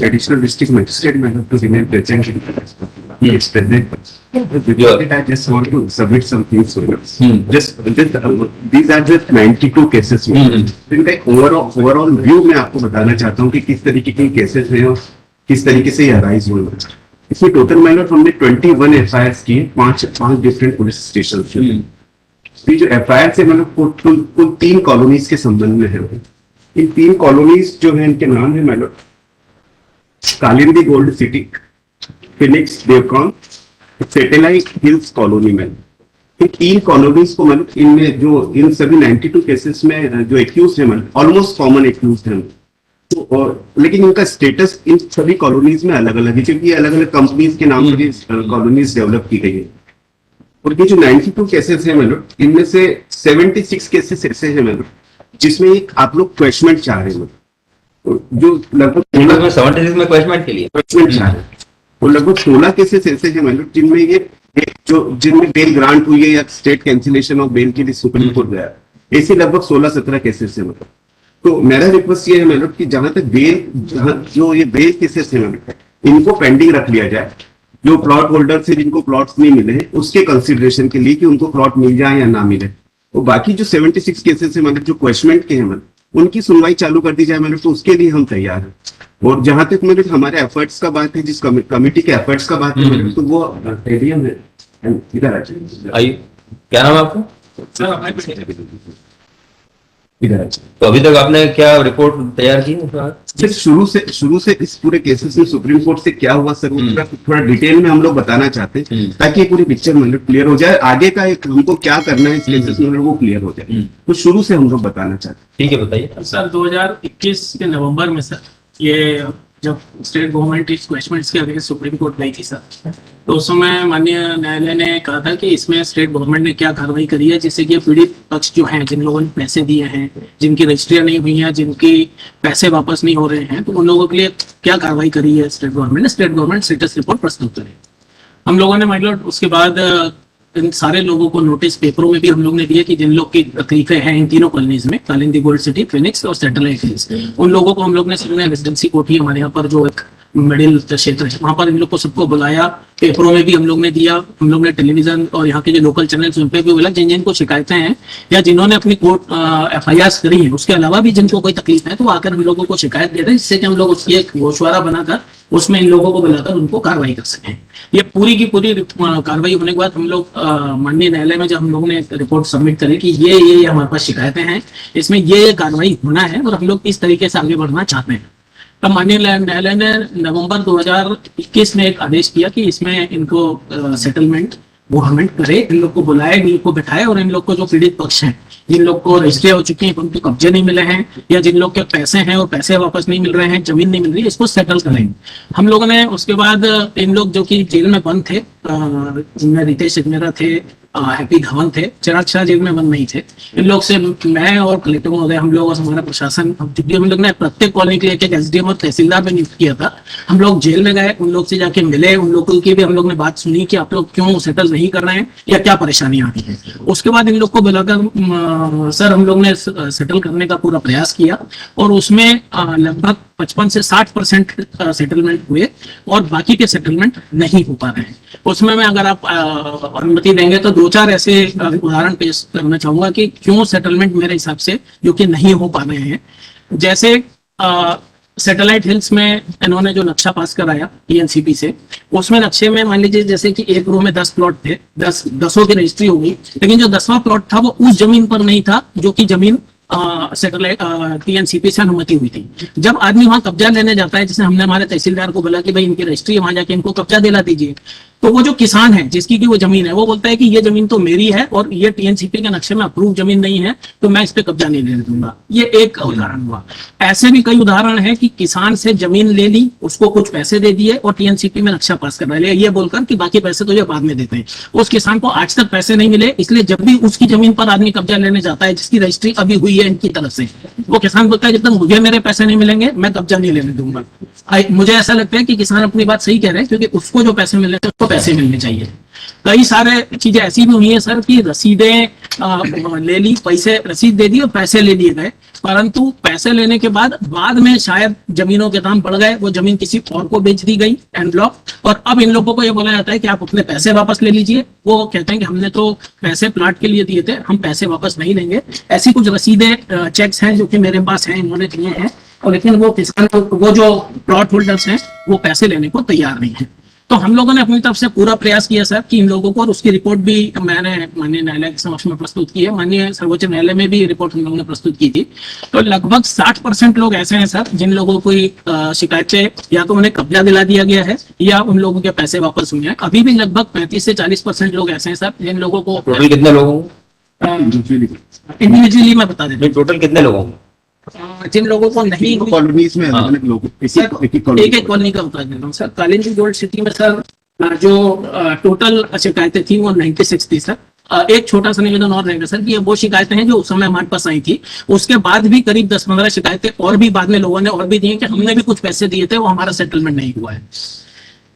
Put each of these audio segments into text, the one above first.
additional district magistrate may have to remain present in the case. He is present. Before that, I just want to submit some things for you. Just these are just 92 cases. इनका एक overall view मैं आपको बताना चाहता हूँ कि किस तरीके के केसेस हैं और किस तरीके से ये अराइज हुए। इसमें टोटल माइनर हमने 21 FIRs किए, पांच डिफरेंट पुलिस स्टेशन से। जो FIR से मतलब कुल 3 कॉलोनीज के संबंध में है। इन 3 कॉलोनीज जो है इनके नाम है madam Kalindi gold city, Phoenix Devcon, satellite hills colony में। इन 3 कॉलोनीज को मतलब इनमें जो इन सभी 92 केसेस में जो एक्यूज है मतलब ऑलमोस्ट कॉमन एक्यूज है तो, और लेकिन इनका स्टेटस इन सभी कॉलोनीज में अलग अलग है क्योंकि अलग अलग कंपनीज के नाम से कॉलोनीज डेवलप की गई है। और ये जो 92 केसेस है मतलब इनमें से 76 केसेस ऐसे हैं मतलब जिसमें एक आप लोग क्वेश्चन चाह रहे हैं जो लगभग 76 में क्वेश्चन के लिए क्वेश्चन चाह रहे हैं। वो लगभग 16 केसेस ऐसे हैं मतलब जिनमें बेल ग्रांट हुई है या स्टेट कैंसिलेशन ऑफ बेल के लिए सुप्रीम कोर्ट गया, ऐसे लगभग 16-17 केसेस है मतलब। तो मेरा रिक्वेस्ट ये है मैडम कि जहां तक जो ये बेल केसेस है मैडम इनको पेंडिंग रख लिया जाए। जो प्लॉट होल्डर से जिनको प्लॉट्स नहीं मिले हैं उसके कंसिडरेशन के लिए कि उनको प्लॉट मिल जाए या ना मिले। और बाकी जो 76 केसेस है मतलब जो क्वेश्चन के हैं मतलब उनकी सुनवाई चालू कर दी जाए मतलब तो उसके लिए हम तैयार हैं। और जहां तक मतलब हमारे एफर्ट्स का बात है, जिस कमिटी के एफर्ट्स का बात है तो वो एडीएम है। इधर आइए, क्या नाम है आपका? इधर तो अभी तक आपने क्या रिपोर्ट तैयार की? सर शुरू से इस पूरे केसेस में सुप्रीम कोर्ट से क्या हुआ सर थोड़ा डिटेल में हम लोग बताना चाहते हैं ताकि पूरी पिक्चर मतलब क्लियर हो जाए। आगे का हमको क्या करना है इस केसेस में वो क्लियर हो जाए, तो शुरू से हम लोग बताना चाहते हैं। ठीक है, बताइए सर। 2021 के नवंबर में सर ये जब स्टेट गवर्नमेंट इस क्वेश्चन के अगेंस्ट सुप्रीम कोर्ट गई थी सर, तो उस समय माननीय न्यायालय ने कहा था कि इसमें स्टेट गवर्नमेंट ने क्या कार्रवाई करी है जिससे कि पीड़ित पक्ष जो हैं, जिन लोगों ने पैसे दिए हैं, जिनकी रजिस्ट्रियां नहीं हुई हैं, जिनकी पैसे वापस नहीं हो रहे हैं, तो उन लोगों के लिए क्या कार्रवाई करी है स्टेट गवर्नमेंट ने। स्टेट गवर्नमेंट स्टेटस रिपोर्ट प्रस्तुत करी। हम लोगों ने मतलब उसके बाद इन सारे लोगों को नोटिस पेपरों में भी हम लोग ने दिया कि जिन लोग की तकलीफें हैं इन तीनों कॉलोनीज में, कालिंदी गोल्ड सिटी, फिनिक्स और सैटेलाइट हिल्स, उन लोगों को हम लोग ने रेजिडेंसी कोठी हमारे यहाँ पर जो एक मिडिल क्षेत्र है वहां पर इन लोग को सबको बुलाया, पेपरों में भी हम लोग ने दिया, हम लोग ने टेलीविजन और यहाँ के जो लोकल चैनल्स उन पे भी बोला जिन जिनको शिकायतें हैं या जिन्होंने अपनी कोर्ट FIRs करी है उसके अलावा भी जिनको कोई तकलीफ है तो आकर हम लोगों को शिकायत दे रहे हैं, जिससे कि हम लोग उसकी एक गोशवारा बनाकर उसमें इन लोगों को बुलाकर उनको कार्रवाई कर सकें। ये पूरी की पूरी कार्रवाई होने के बाद हम लोग माननीय न्यायालय में जब हम लोगों ने रिपोर्ट सबमिट करी कि ये हमारे पास शिकायतें हैं, इसमें ये कार्रवाई होना है और हम लोग इस तरीके से आगे बढ़ना चाहते हैं। तब माननीय न्यायालय ने नवंबर 2021 में एक आदेश किया कि इसमें इनको सेटलमेंट गवर्नमेंट करे, इन लोग को बुलाए, इन लोग को बैठाए और इन लोग को जो पीड़ित पक्ष हैं, जिन लोग को रजिस्ट्री हो चुकी है, उनको कब्जे नहीं मिले हैं या जिन लोग के पैसे हैं और पैसे वापस नहीं मिल रहे हैं, जमीन नहीं मिल रही है, इसको सेटल करें। हम लोगों ने उसके बाद इन लोग जो कि जेल में बंद थे, जिनमें रितेश सिग्नेरा थे, हैप्पी धवन थे, चिराग शाह जेल में बंद नहीं थे, इन लोग से मैं और कलेक्टर महोदय, हम लोग और हमारा प्रशासन, हम लोग ने प्रत्येक कॉलोनी के लिए एक SDM और तहसीलदार भी नियुक्त किया था। हम लोग जेल में गए, उन लोग से जाके मिले, उन लोगों की भी हम लोग ने बात सुनी कि आप लोग क्यों सेटल नहीं कर रहे हैं या क्या परेशानियां आती हैं। उसके बाद इन लोग को बुलाकर सर हम लोग ने सेटल करने का पूरा प्रयास किया और उसमें लगभग 55 से 60% सेटलमेंट हुए और बाकी के सेटलमेंट नहीं हो पा रहे हैं। उसमें मैं अगर आप अनुमति देंगे तो 2-4 ऐसे उदाहरण पेश करना चाहूंगा कि क्यों सेटलमेंट मेरे हिसाब से जो कि नहीं हो पा रहे हैं। जैसे सैटेलाइट हिल्स में इन्होंने जो नक्शा पास कराया TNCP से, उसमें नक्शे में मान लीजिए जैसे कि एक रो में 10 प्लॉट थे, 10 की रजिस्ट्री हो गई, लेकिन जो 10वां प्लॉट था वो उस जमीन पर नहीं था जो कि जमीन सैटेलाइट TNCP से अनुमति हुई थी। जब आदमी वहां कब्जा लेने जाता है, जैसे हमने हमारे तहसीलदार को बोला कि भाई इनकी रजिस्ट्री वहां जाके इनको कब्जा दिला दीजिए, तो वो जो किसान है जिसकी की वो जमीन है वो बोलता है कि ये जमीन तो मेरी है और ये TNCP के नक्शे में अप्रूव जमीन नहीं है तो मैं इस पे कब्जा नहीं लेने दूंगा। ये एक उदाहरण हुआ। ऐसे भी कई उदाहरण है कि किसान से जमीन ले ली, उसको कुछ पैसे दे दिए और TNCP में नक्शा पास करवा लिया, ये बोलकर कि बाकी पैसे तो ये बाद में देते हैं। उस किसान को आज तक पैसे नहीं मिले, इसलिए जब भी उसकी जमीन पर आदमी कब्जा लेने जाता है जिसकी रजिस्ट्री अभी हुई है इनकी तरफ से, वो किसान बोलता है जब तक मुझे मेरे पैसे नहीं मिलेंगे मैं कब्जा नहीं लेने दूंगा। मुझे ऐसा लगता है कि किसान अपनी बात सही कह रहे हैं क्योंकि उसको जो पैसे मिले थे उसको पैसे मिलने चाहिए। कई सारे चीजें ऐसी भी हुई है सर कि रसीदें ले ली, पैसे रसीद दे दी और पैसे ले लिए गए, परंतु पैसे लेने के बाद में शायद जमीनों के दाम बढ़ गए, वो जमीन किसी और को बेच दी गई एंड ब्लॉक, और अब इन लोगों को ये बोला जाता है कि आप अपने पैसे वापस ले लीजिए। वो कहते हैं कि हमने तो पैसे प्लाट के लिए दिए थे, हम पैसे वापस नहीं लेंगे। ऐसी कुछ रसीदें, चेक्स हैं जो कि मेरे पास हैं, इन्होंने दिए हैं, और लेकिन वो किसान, वो जो प्लॉट होल्डर्स हैं वो पैसे लेने को तैयार नहीं है। तो हम लोगों ने अपनी तरफ से पूरा प्रयास किया सर कि इन लोगों को, और उसकी रिपोर्ट भी मैंने माननीय न्यायालय के समक्ष में प्रस्तुत की है, माननीय सर्वोच्च न्यायालय में भी रिपोर्ट हम लोगों ने प्रस्तुत की थी। तो लगभग 60% लोग ऐसे हैं सर जिन लोगों को शिकायतें या तो उन्हें कब्जा दिला दिया गया है या उन लोगों के पैसे वापस हुए हैं। अभी भी लगभग 35 से 40% लोग ऐसे हैं सर जिन लोगों को टोटल कितने लोगों को? इंडिविजुअली मैं बता देता टोटल कितने लोगों को? हूँ। जिन लोगों को नहीं, कॉलोनीज में अलग-अलग लोग एक एक कॉलोनी का बता देता हूँ सर। कालिंदी गोल्ड सिटी में सर जो टोटल शिकायतें थी वो 96 थी सर। एक छोटा सा निवेदन और रहेगा सर कि ये वो शिकायतें हैं जो उस समय हमारे पास आई थी, उसके बाद भी करीब 10-15 शिकायतें और भी बाद में लोगों ने और भी दी हैं कि हमने भी कुछ पैसे दिए थे, वो हमारा सेटलमेंट नहीं हुआ है।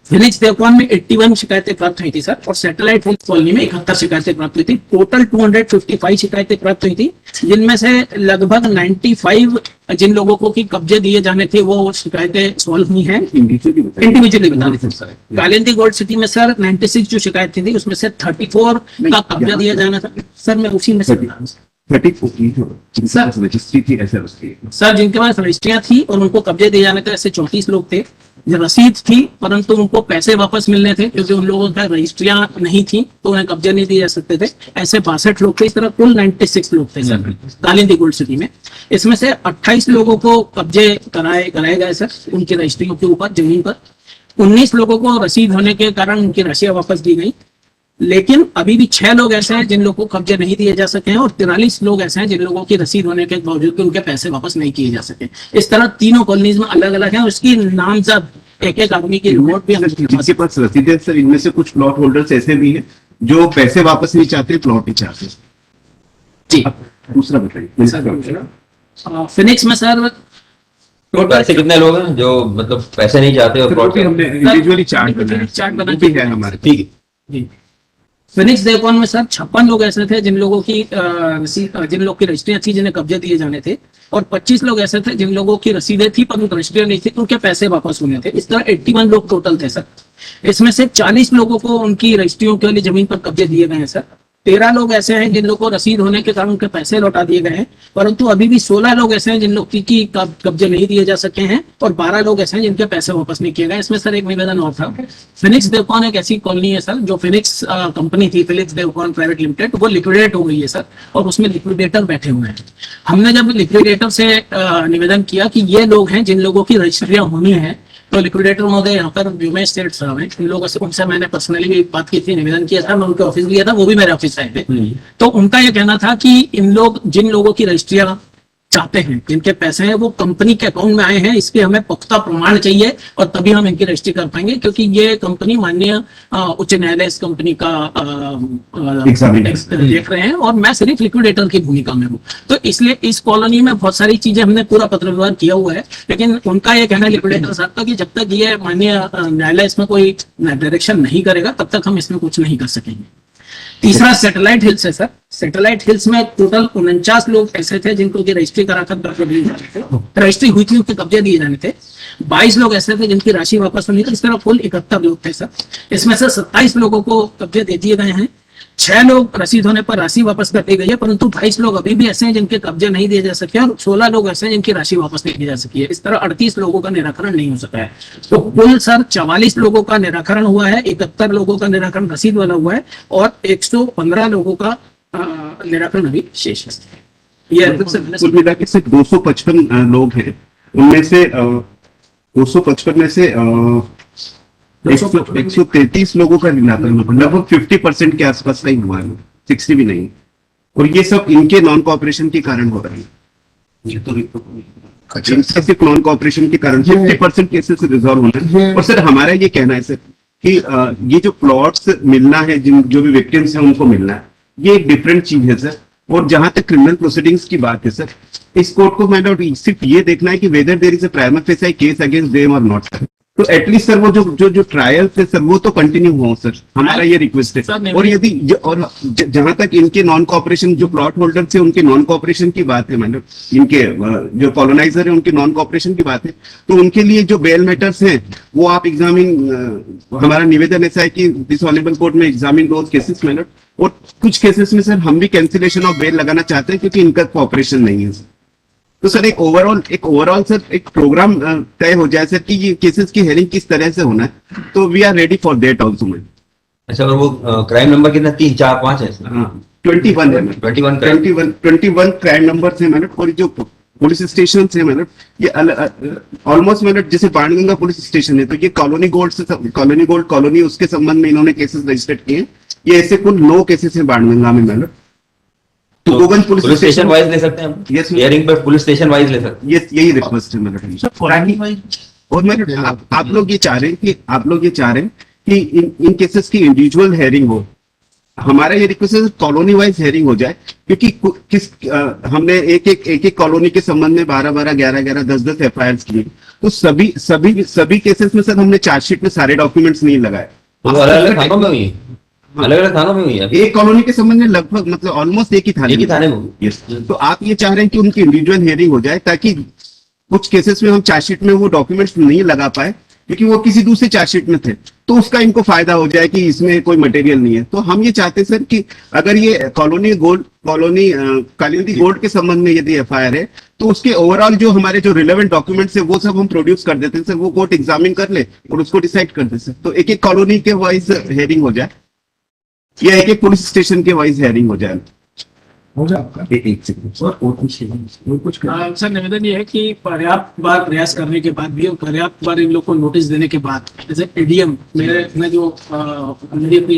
फिनिक्स देवकॉन में 81 शिकायतें प्राप्त हुई थी सर, और सैटेलाइट हिल्स कॉलोनी में 71 शिकायतें प्राप्त हुई थी। टोटल 255 शिकायतें प्राप्त हुई थी, जिनमें से लगभग 95 जिन लोगों को की कब्जे दिए जाने थे वो शिकायतें सॉल्व हुई हैं। इंडिविजुअली बता देते सर। कालिंदी गोल्ड सिटी में सर 96 जो शिकायत थी उसमें से 34 का कब्जा दिया जाना था सर। मैं उसी में से बता रहा हूं सर, रजिस्ट्री थी ऐसे उसकी सर जिनके पास रजिस्ट्रियां थी और उनको कब्जे दिए जाने थे, ऐसे 34 लोग थे। जो रसीद थी परंतु उनको पैसे वापस मिलने थे क्योंकि उन लोगों का रजिस्ट्रियां नहीं थी तो उन्हें कब्जे नहीं दिए जा सकते थे, ऐसे 62 लोग थे। इस तरह कुल 96 लोग थे सर कालिंदी गोल्ड सिटी में। इसमें से 28 लोगों को कब्जे कराए गए सर उनकी रजिस्ट्रियों के ऊपर, जमीन पर। 19 लोगों को रसीद होने के कारण उनकी राशियां वापस दी गई, लेकिन अभी भी 6 लोग ऐसे हैं जिन लोगों को कब्जे नहीं दिए जा सके हैं, और 43 लोग ऐसे हैं जिन लोगों की रसीद होने के बावजूद उनके पैसे वापस नहीं किए जा सके। इस तरह तीनों कॉलोनीज में अलग अलग है, उसकी नामजद एक आदमी की रिपोर्ट भी जिनके पास रसीद है सर, इनमें से कुछ प्लॉट होल्डर्स ऐसे भी हैं जो पैसे वापस नहीं चाहते, प्लॉट ही चाहते। जी दूसरा बताइए। फिनिक्स में सर पैसे कितने लोग हैं जो मतलब पैसे नहीं चाहते और प्लॉट हमने इंडिविजुअली चार्ट बना के है हमारे, ठीक है जी। फिनिक्स देवकॉन में सर 56 लोग ऐसे थे जिन लोगों की जिन लोग की रजिस्ट्रियां थी जिन्हें कब्जे दिए जाने थे, और 25 लोग ऐसे थे जिन लोगों की रसीदें थी पर रजिस्ट्रियां नहीं थी, उनके पैसे वापस होने थे। इस तरह 81 लोग टोटल थे सर। इसमें से 40 लोगों को उनकी रजिस्ट्रियों के लिए जमीन पर कब्जे दिए गए हैं सर। 13 लोग ऐसे हैं जिन लोगों को रसीद होने के कारण उनके पैसे लौटा दिए गए हैं, परंतु अभी भी 16 लोग ऐसे हैं जिन लोग की कब्जे नहीं दिए जा सके हैं, और 12 लोग ऐसे हैं जिनके पैसे वापस नहीं किए गए। इसमें सर एक निवेदन और था। फिनिक्स देवकॉन एक ऐसी कॉलोनी है सर जो फिनिक्स कंपनी थी, फिनिक्स देवकॉन प्राइवेट लिमिटेड, वो लिक्विडेट हो गई है सर, और उसमें लिक्विडेटर बैठे हुए हैं। हमने जब लिक्विडेटर से निवेदन किया कि ये लोग हैं जिन लोगों की रजिस्ट्रियां होनी है, तो लिक्विडेटर महोदय यहाँ पर व्योमेश सेठ साहब हैं, इन लोगों से उनसे मैंने पर्सनली भी बात की थी, निवेदन किया था, मैं उनके ऑफिस गया था, वो भी मेरे ऑफिस आए थे। तो उनका ये कहना था कि इन लोग जिन लोगों की रजिस्ट्रियां चाहते हैं, जिनके पैसे हैं वो कंपनी के अकाउंट में आए हैं, इसके हमें पुख्ता प्रमाण चाहिए और तभी हम इनकी रजिस्ट्री कर पाएंगे, क्योंकि ये कंपनी माननीय उच्च न्यायालय इस कंपनी का देख रहे हैं और मैं सिर्फ लिक्विडेटर की भूमिका में हूँ। तो इसलिए इस कॉलोनी में बहुत सारी चीजें हमने पूरा पत्र व्यवहार किया हुआ है, लेकिन उनका ये कहना है लिक्विडेटर साहब का कि जब तक ये माननीय न्यायालय इसमें कोई डायरेक्शन नहीं करेगा तब तक हम इसमें कुछ नहीं कर सकेंगे। तीसरा सैटेलाइट हिल्स है सर। सैटेलाइट हिल्स में टोटल 49 लोग ऐसे थे जिनको की रजिस्ट्री कराकर कब्जे दिए जाने थे, रजिस्ट्री हुई थी उनके कब्जे दिए जाने थे। 22 लोग ऐसे थे जिनकी राशि वापस होनी थी। इस तरह कुल 71 लोग थे सर। इसमें से 27 लोगों को कब्जे दे दिए गए हैं, 6 लोग रसीद होने पर राशि वापस कर दी गई है, परंतु 22 लोग अभी भी ऐसे हैं जिनके कब्जे नहीं दिए जा सके, और 16 लोग ऐसे हैं जिनकी राशि वापस नहीं दी जा सकी है। इस तरह 38 लोगों का निराकरण नहीं हो सका है। तो कुल सर 44 लोगों का निराकरण हुआ है, 71 लोगों का निराकरण रसीद वाला हुआ है, और 115 लोगों का निराकरण अभी शेष है। ये कुल मिला के सिर्फ 255 लोग हैं, उनमें से 255 में से 133 लोगों का निराकरण लगभग 50% के आसपास का ही हुआ है, 60 भी नहीं। और ये सब इनके नॉन कोऑपरेशन के कारण हो रहा है। ये तो इनसे सिर्फ नॉन कोऑपरेशन के कारण 50% केसेस रिजॉल्व होना है। और सर हमारा ये कहना है सर कि ये जो प्लॉट्स मिलना है, जिन जो भी विक्टिम्स हैं उनको मिलना है, ये एक डिफरेंट चीज है सर। और जहां तक क्रिमिनल प्रोसीडिंग्स की बात है सर, इस कोर्ट को सिर्फ ये देखना है कि whether there is a prima facie case against them और नॉट। तो एटलीस्ट सर वो जो ट्रायल थे सर वो तो कंटिन्यू हो सर, हमारा ये रिक्वेस्ट सर, है। नहीं, और यदि जहां तक इनके नॉन कॉपरेशन जो प्लॉट होल्डर थे उनके नॉन कॉपरेशन की बात है, मतलब इनके जो कॉलोनाइजर है उनके नॉन कॉपरेशन की बात है, तो उनके लिए जो बेल मैटर्स हैं वो आप एग्जामिन, हमारा निवेदन ऐसा है कि दिस ऑनरेबल कोर्ट में एग्जामिन दोज केसेस मैटर। और कुछ केसेस में सर हम भी कैंसिलेशन ऑफ बेल लगाना चाहते हैं क्योंकि इनका कॉपरेशन नहीं है सर। तो सर एक ओवरऑल सर एक प्रोग्राम तय हो जाए सर कि ये केसेस की हेयरिंग किस तरह से होना है, तो we are ready for that also ma'am. अच्छा, और वो क्राइम नंबर कितना, 3, 4, 5 है? 21 है मैम, 21 21 क्राइम नंबर है मैडम। और जो पुलिस स्टेशन है मैडम ये ऑलमोस्ट मैडम जैसे बाणगंगा पुलिस स्टेशन है तो ये कॉलोनी गोल्ड कॉलोनी उसके संबंध में इन्होंने केसेस रजिस्टर्ड किए हैं। ये ऐसे कुल 9 केसेस है बाणगंगा में मैडम। तो गोगन पुलिस स्टेशन वाइज ले सकते हैं हम? Yes, ma'am. हियरिंग पर पुलिस स्टेशन वाइज ले सकते हैं? ये यही रिक्वेस्ट है मैडम। और मैडम आप लोग ये चाह रहे हैं कि इन केसेस की इंडिविजुअल हेयरिंग हो। हमारा ये रिक्वेस्ट है कॉलोनी वाइज हेयरिंग हो जाए, क्योंकि हमने एक कॉलोनी के संबंध में 12, 11, 10 एफआईआर किए। तो सभी केसेस में सर हमने चार्जशीट में सारे डॉक्यूमेंट्स नहीं लगाए। वो अलग-अलग थानों में हुई है? अलग-अलग थानों में हुई है? एक कॉलोनी के संबंध में लगभग मतलब ऑलमोस्ट एक ही थाने में हुई। यस। तो आप ये चाह रहे हैं कि उनकी इंडिविजुअल हियरिंग हो जाए ताकि कुछ केसेस में हम चार्जशीट में वो डॉक्यूमेंट्स नहीं लगा पाए क्योंकि वो किसी दूसरे चार्जशीट में थे, तो उसका इनको फायदा हो जाए कि इसमें कोई मटेरियल नहीं है। तो हम ये चाहते हैं सर कि अगर ये कॉलोनी कालिंदी गोल्ड के संबंध में यदि एफआईआर है तो उसके ओवरऑल जो हमारे जो रिलेवेंट डॉक्यूमेंट्स है वो सब हम प्रोड्यूस कर देते हैं सर, वो कोर्ट एग्जामिन कर ले और उसको डिसाइड कर दे सर। तो एक कॉलोनी के वाइज हेयरिंग हो जाए या एक पुलिस स्टेशन के वाइज हेयरिंग हो जाए। एक सेकंड सर, निवेदन ये है कि पर्याप्त बार प्रयास करने के बाद भी और पर्याप्त बार इन लोग को नोटिस देने के बाद जैसे एडीएम मेरी जो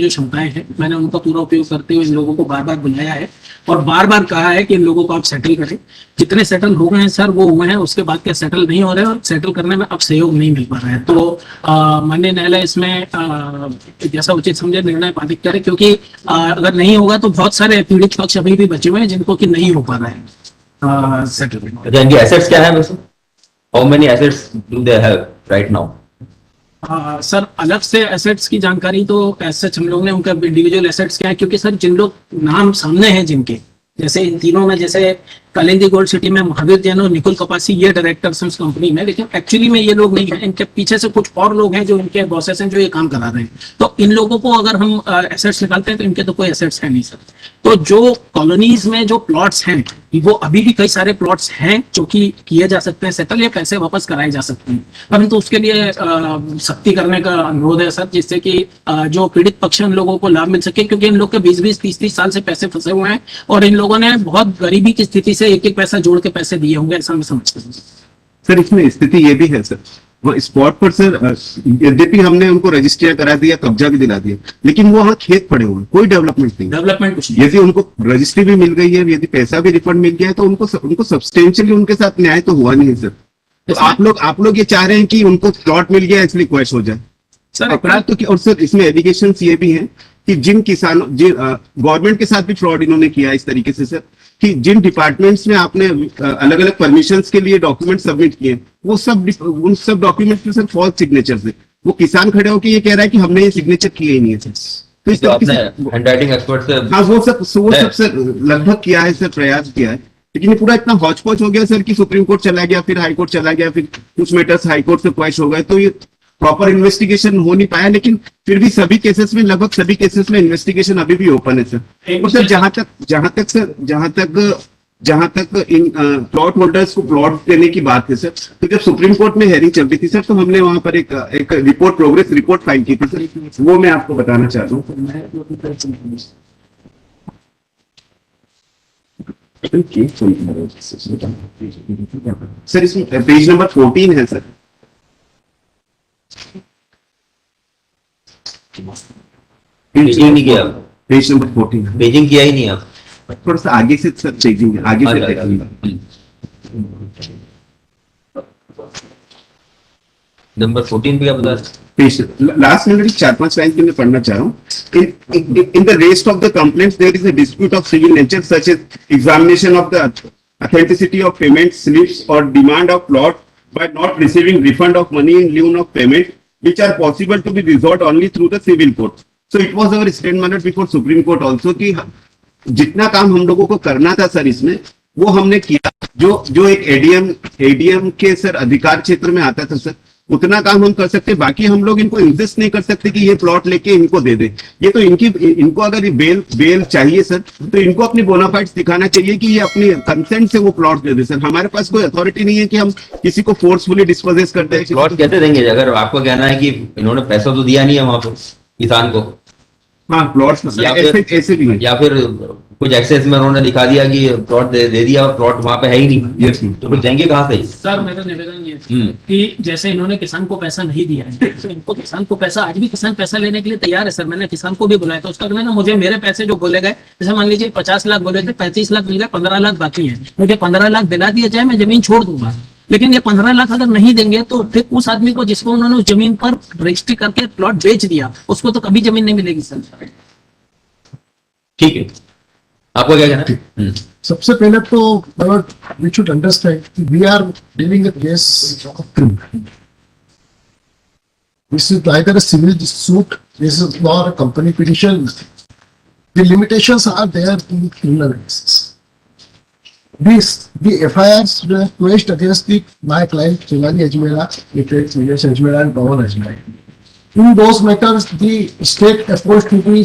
क्षमताएं हैं मैंने उनका पूरा उपयोग करते हुए इन लोगों को बार बार बुलाया है और बार बार कहा है कि इन लोगों को आप सेटल करें। जितने सेटल हो गए हैं सर वो हुए हैं, उसके बाद क्या सेटल नहीं हो रहे हैं और सेटल करने में अब सहयोग नहीं मिल पा रहा है। तो माननीय न्यायालय इसमें जैसा उचित समझे निर्णय पारित करे, क्योंकि अगर नहीं होगा तो बहुत सारे पीड़ित पक्ष अभी भी बचे हुए हैं जिनको कि नहीं हो पा रहा है सेटलमेंट। अच्छा, इनके एसेट्स क्या है वैसे? How many assets do they have right now? Sir, अलग से एसेट्स की जानकारी तो ऐसे हम लोग ने उनका इंडिविजुअल एसेट्स क्या है, क्योंकि सर जिन लोग नाम सामने हैं जिनके, जैसे इन तीनों में जैसे कालिंदी गोल्ड सिटी में महावीर जैन और निकुल कपासी ये डायरेक्टर्स हैं उस कंपनी में, लेकिन एक्चुअली में ये लोग नहीं है। इनके पीछे से कुछ और लोग हैं जो इनके बॉसेस हैं जो ये काम करा रहे हैं। तो इन लोगों को अगर हम एसेट्स निकालते हैं तो इनके तो कोई एसेट्स है नहीं सर। तो जो कॉलोनीज में जो प्लॉट्स हैं वो अभी भी कई सारे प्लॉट्स हैं जो कि किए जा सकते हैं सेटल या पैसे वापस कराए जा सकते हैं, परंतु तो उसके लिए सख्ती करने का अनुरोध है सर, जिससे कि जो पीड़ित पक्ष हैं उन लोगों को लाभ मिल सके, क्योंकि इन लोग के 20-20, 30-30 साल से पैसे फंसे हुए हैं और इन लोगों ने बहुत गरीबी की स्थिति से एक पैसा जोड़ के पैसे दिए होंगे, ऐसा मैं समझता हूँ सर। इसमें स्थिति ये भी है सर, वो स्पॉट पर सर यद्यपि हमने उनको रजिस्टर करा दिया, कब्जा भी दिला दिया, लेकिन वो वहाँ खेत पड़े हुए, कोई डेवलपमेंट नहीं। डेवलपमेंट कुछ नहीं। यदि उनको रजिस्ट्री भी मिल गई है, यदि पैसा भी रिफंड मिल गया है तो उनको सब्सटेंशियली उनके साथ न्याय तो हुआ नहीं है सर। तो आप लोग ये चाह रहे हैं कि उनको प्लॉट मिल गया इसलिए क्वैश हो जाए सर। अपराध तो और सर इसमें एलिगेशन ये भी हैं कि जिन किसानों गवर्नमेंट के साथ भी फ्रॉड इन्होंने किया इस तरीके से सर कि जिन डिपार्टमेंट्स में आपने अलग अलग परमिशंस के लिए डॉक्यूमेंट सबमिट किए उन सब डॉक्यूमेंट्स में सर फॉल्स सिग्नेचर है। वो किसान खड़े होकर ये कह रहा है कि हमने ये सिग्नेचर किए ही नहीं है सर। तो इस आपने हैंडराइटिंग एक्सपर्ट से? हाँ, वो सब सर लगभग किया है सर, प्रयास किया है, लेकिन ये पूरा इतना हौच पौच हो गया सर कि सुप्रीम कोर्ट चला गया, फिर हाई कोर्ट चला गया, फिर कुछ मैटर्स हाई कोर्ट से क्वैश हो गए, तो ये प्रॉपर इन्वेस्टिगेशन हो नहीं पाया। लेकिन फिर भी सभी केसेस में लगभग सभी केसेस में इन्वेस्टिगेशन अभी भी ओपन है सर। और सर जहां तक इन प्लॉट होल्डर्स को प्लॉट देने की बात है सर, तो जब सुप्रीम कोर्ट में हेयरिंग चल रही थी सर तो हमने वहां पर एक रिपोर्ट, प्रोग्रेस रिपोर्ट फाइल की थी सर, वो मैं आपको बताना चाहता हूँ सर। इसमें पेज नंबर 14 है सर। पेजिंग नहीं किया? पेज नंबर 14 पेजिंग किया ही नहीं आप? थोड़ा सा आगे से सर पेजिंग आगे से देखिए। नंबर 14 पे क्या बता रहे? पेज लास्ट में 4-5 लाइन के मैं पढ़ना चाह रहा हूँ। In the rest of the complaints there is a dispute of civil nature such as examination of the authenticity of payment slips or demand of plot by not receiving refund of money in lieu of payment, which are possible to be resolved only through the civil court. So it was our statement before Supreme Court also कि जितना काम हम लोगों को करना था sir इसमें वो हमने किया. जो एक एडीएम के सर अधिकार क्षेत्र में आता था सर उतना काम हम कर सकते. बाकी हम लोग इनको इंसिस्ट नहीं कर सकते कि ये प्लॉट लेके इनको दे दे. ये तो इनको अगर ये बेल चाहिए सर तो इनको अपनी बोनाफाइड्स दिखाना चाहिए कि ये अपनी कंसेंट से वो प्लॉट दे दे. सर हमारे पास कोई अथॉरिटी नहीं है कि हम किसी को फोर्सफुली डिस्पोजेस करते हैं. प्लॉट कैसे देंगे अगर आपको कहना है कि इन्होंने पैसा तो दिया नहीं है वहां पर किसान को, हाँ प्लॉट ऐसे भी है. या फिर कुछ एक्सेस में उन्होंने दिखा दिया कि प्लॉट दे दिया और प्लॉट वहां पे है ही नहीं, यस तो फिर देंगे कहाँ से? सर मेरा निवेदन ये है कि जैसे इन्होंने किसान को पैसा नहीं दिया है तो इनको किसान को पैसा, आज भी किसान पैसा लेने के लिए तैयार है सर. मैंने किसान को भी बुलाया था, उसका कहना मुझे मेरे पैसे जो बोले गए, जैसे मान लीजिए 50 लाख बोले थे, 35 लाख मिल गए, 15 लाख बाकी है. मुझे 15 लाख दिला दिया जाए, मैं जमीन छोड़ दूंगा. लेकिन ये 15 लाख अगर नहीं देंगे तो फिर उस आदमी को जिसको उन्होंने उस जमीन पर रजिस्ट्री करके प्लॉट बेच दिया उसको तो कभी जमीन नहीं मिलेगी सर. ठीक है, आपको क्या कहना है? सबसे पहले तो we should understand we are dealing with case of criminal. This is neither a civil suit, this is not a company petition. The limitations are there in criminal cases. The FIRs were placed against my client Chilani Ajmera, Nilesh Ajmera and Pawan Ajmera. In those matters, the state approached to the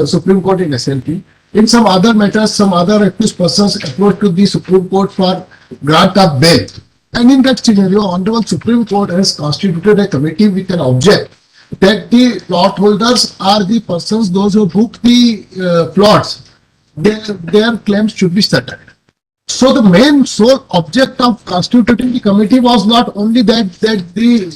Supreme Court in SLP. In some other matters, some other accused persons approached to the Supreme Court for grant of bail. And in that scenario, Honorable Supreme Court has constituted a committee with an object that the plot holders are the persons, those who booked the plots, their claims should be settled. So the main sole object of constituting the committee was not only that the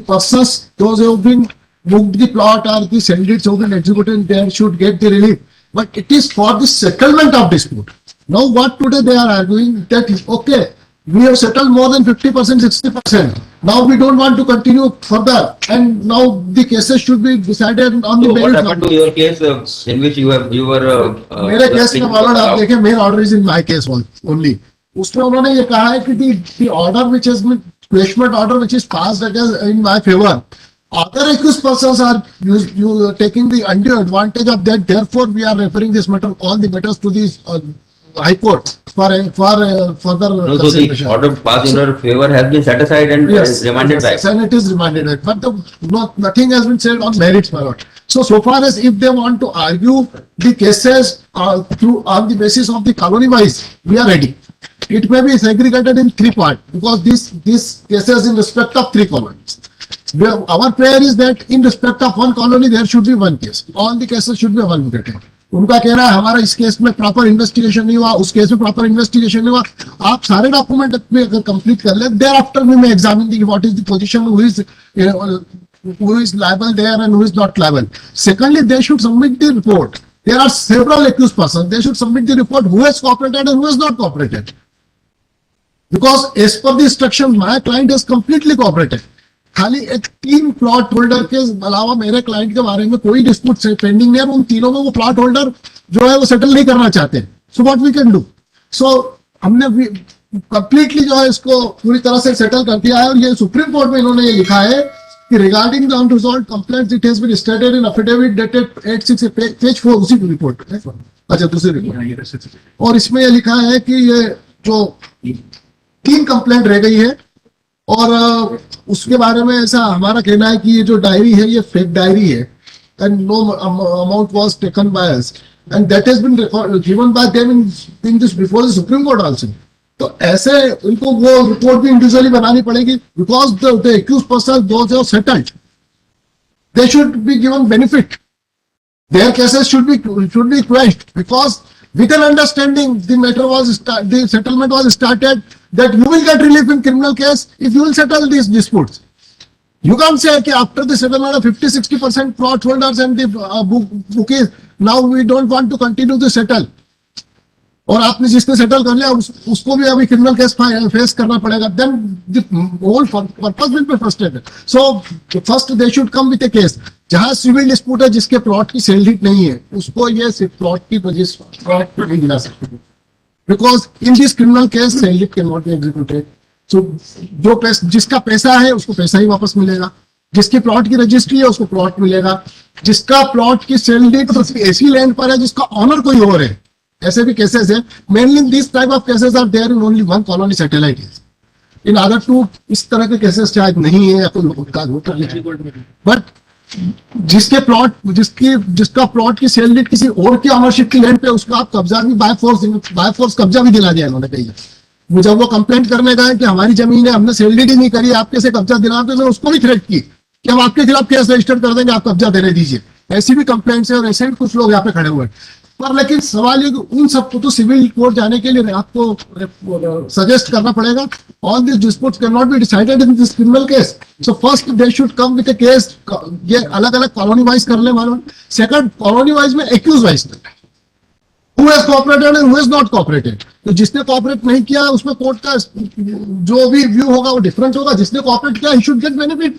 persons, those who have been booked the plot or the sale deeds have been executed, they should get the relief. But it is for the settlement of dispute. Now what today they are arguing that is okay, we have settled more than 50%, 60%. Now we don't want to continue further, and now the cases should be decided on the So what merits. happened to your case in which you were? मेरे case का मामला आप देखें, main order is in my case only. उसमें उन्होंने ये कहा है कि the order which has been quashment order which is passed against in my favor, other accused persons are you taking the undue advantage of that. Therefore, we are referring this matter, all the matters to the High Court for further No, so the consideration. order passed in your favor has been set aside and remanded back. And it is remanded back. But nothing has been said on merits, my lord. So far as if they want to argue the cases on the basis of the colony wise, we are ready. It may be segregated in three parts because these cases in respect of three colonies. Our prayer is that in respect of one colony there should be one case. All the cases should be evaluated. उनका कहना है हमारा इस case में proper investigation नहीं हुआ, उस case में प्रॉपर इन्वेस्टिगेशन नहीं हुआ. आप सारे डॉक्यूमेंट में अगर कंप्लीट कर ले, thereafter we may examine the what is the position, who is liable there and who is not liable. Secondly, they should submit the report. There are several accused persons. They should submit the report who has cooperated and who has not cooperated. Because as per the instruction, my client has completely cooperated. खाली एक 3 plot holder के अलावा मेरे client के बारे में कोई dispute pending नहीं है. उन तीनों में वो प्लॉट होल्डर जो है वो सेटल नहीं करना चाहते. So what we can do? So हमने कंप्लीटली जो है इसको पूरी तरह से सेटल कर दिया है. और ये सुप्रीम कोर्ट में इन्होंने ये लिखा है कि regarding the unresolved complaints it has been stated in affidavit dated 86 page 4 उसी रिपोर्ट. अच्छा, दूसरी रिपोर्ट. और इसमें ये लिखा है कि ये जो 3 कंप्लेंट रह गई है और उसके बारे में ऐसा हमारा कहना है कि ये जो डायरी है ये फेक डायरी है and no amount was taken by us and that has been given by them in this before the Supreme Court also. तो ऐसे उनको वो रिपोर्ट भी इंडिविजुअली बनानी पड़ेगी because the accused person those have settled, they should be given benefit. Their cases should be questioned because with an understanding the settlement was started that you will get relief in criminal case if you will settle these disputes. You can't say कि after the settlement of 50-60% plot holders and the bookies, now we don't want to continue to settle. और आपने जिसने settle कर लिया उसको भी अभी criminal case face करना पड़ेगा. Then the whole purpose will be frustrated. So first they should come with a case जहां सिविल डिस्प्यूट है, जिसके प्लॉट की सेल डीड नहीं है, उसको ये प्लॉट की प्लॉट नहीं दिला सकते. because in this criminal case sale deed cannot be executed. So जो पैसा जिसका पैसा है उसको पैसा ही वापस मिलेगा, जिसकी प्लॉट की रजिस्ट्री है उसको प्लॉट मिलेगा, जिसका प्लॉट की सेल डीड तो सिर्फ ऐसी लैंड पर है जिसका ऑनर कोई और है. ऐसे भी केसेस है. Mainly this type of cases are there in only one colony satellite. In other two इस तरह के केसेस शायद नहीं है या कोई, बट जिसके प्लॉट जिसका प्लॉट की सेल डीड किसी और की ऑनरशिप की लैंड पे उसको आप कब्जा भी बाय फोर्स कब्जा भी दिला दिया इन्होंने कही. जब वो कंप्लेंट करने गए कि हमारी जमीन है हमने सेल डीड ही नहीं करी आपके से कब्जा दिला, तो उसको भी थ्रेट की कि हम आपके खिलाफ केस रजिस्टर कर देंगे, आप कब्जा देने दीजिए. ऐसी भी कंप्लेंट्स है और ऐसे भी कुछ लोग यहाँ पे खड़े हुए हैं. पर लेकिन सवाल ये कि उन सबको तो सिविल कोर्ट जाने के लिए आपको सजेस्ट करना पड़ेगा. All this disputes can not be decided in this criminal case. So first they should come with a case. ये अलग अलग कॉलोनी वाइज कर ले मालूम. सेकंड कॉलोनी वाइज में एक्यूज वाइज करना है. Who has cooperated and who has not cooperated. तो जिसने कॉपरेट नहीं किया उसमें कोर्ट का जो भी व्यू होगा वो डिफरेंट होगा. जिसने कॉपरेट किया he should get benefit.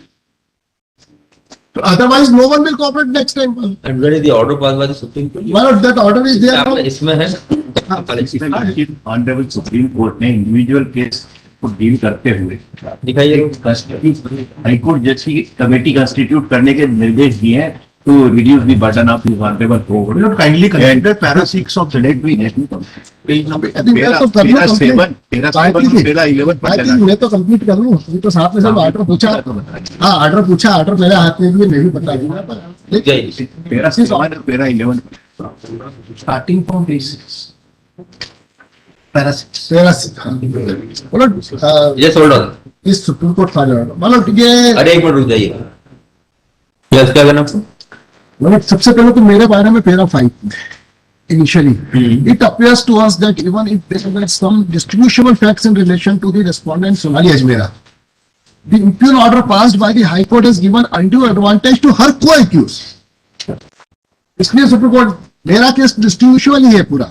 Otherwise no one will cooperate next time. And when is the order passed by the Supreme Court? Well, that order is there now. इसमें है ऑनरेबल सुप्रीम कोर्ट ने individual case को deal करते हुए दिखाइए. High court जज की committee constitute करने के निर्देश दिए हैं to reduce the burden of the vulnerable court. You have kindly consider para 6 of the Let me I think मैं तो करना I think मैं तो कंप्लीट कर लूँ. ये तो साथ में सब ऑर्डर पूछा. हाँ ऑर्डर पूछा, ऑर्डर मेरे हाथ में भी मैं भी बता दूंगा. Para 7 और para 11 starting from basis. Para 6. बोलो Yes, hold on. इस सुप्रीम कोर्ट फाइल ऑर्डर बोलो ये अरे एक मिनट रुक जाइए. यस क्या करना आपको? मतलब सबसे पहले तो मेरे बारे में para 5 initially. It appears to us that even if there were some distinguishable facts in relation to the respondent Sonali Ajmera, the impugn order passed by the High Court has given undue advantage to her co-accused. इसलिए supreme court मेरा case distinguishable ही है पूरा.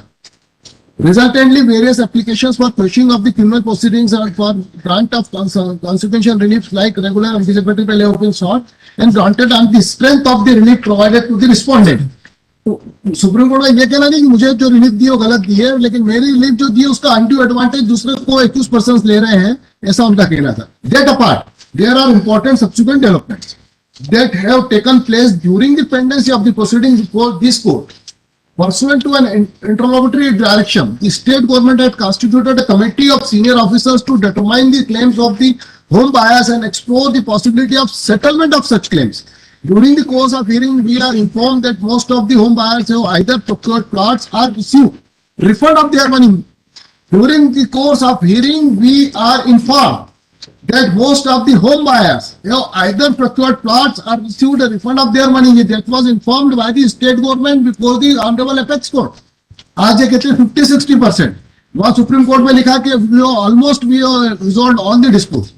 Resultantly, various applications for quashing of the criminal proceedings and for grant of consequential reliefs like regular anticipatory bail have been sought and granted on the strength of the relief provided to the respondent. तो supreme court का ये कहना नहीं कि मुझे जो relief दी वो गलत दी है, लेकिन मेरी रिलीफ जो दी है उसका अनड्यू एडवांटेज दूसरे को एक्यूज पर्संस ले रहे हैं, ऐसा उनका कहना था. That apart, there are important subsequent developments that have taken place during the pendency of the proceedings before this court. Pursuant to an interlocutory direction, the state government had constituted a committee of senior officers to determine the claims of the home buyers and explore the possibility of settlement of such claims. During the course of hearing, we are informed that most of the home buyers have either procured plots or received refund of their money. During the course of hearing, we are informed that most of the home buyers have either procured plots or received a refund of their money. That was informed by the state government before the Honorable Apex Court. आज ये कहते हैं 50-60%. वहाँ supreme court में लिखा कि we have resolved all the disputes.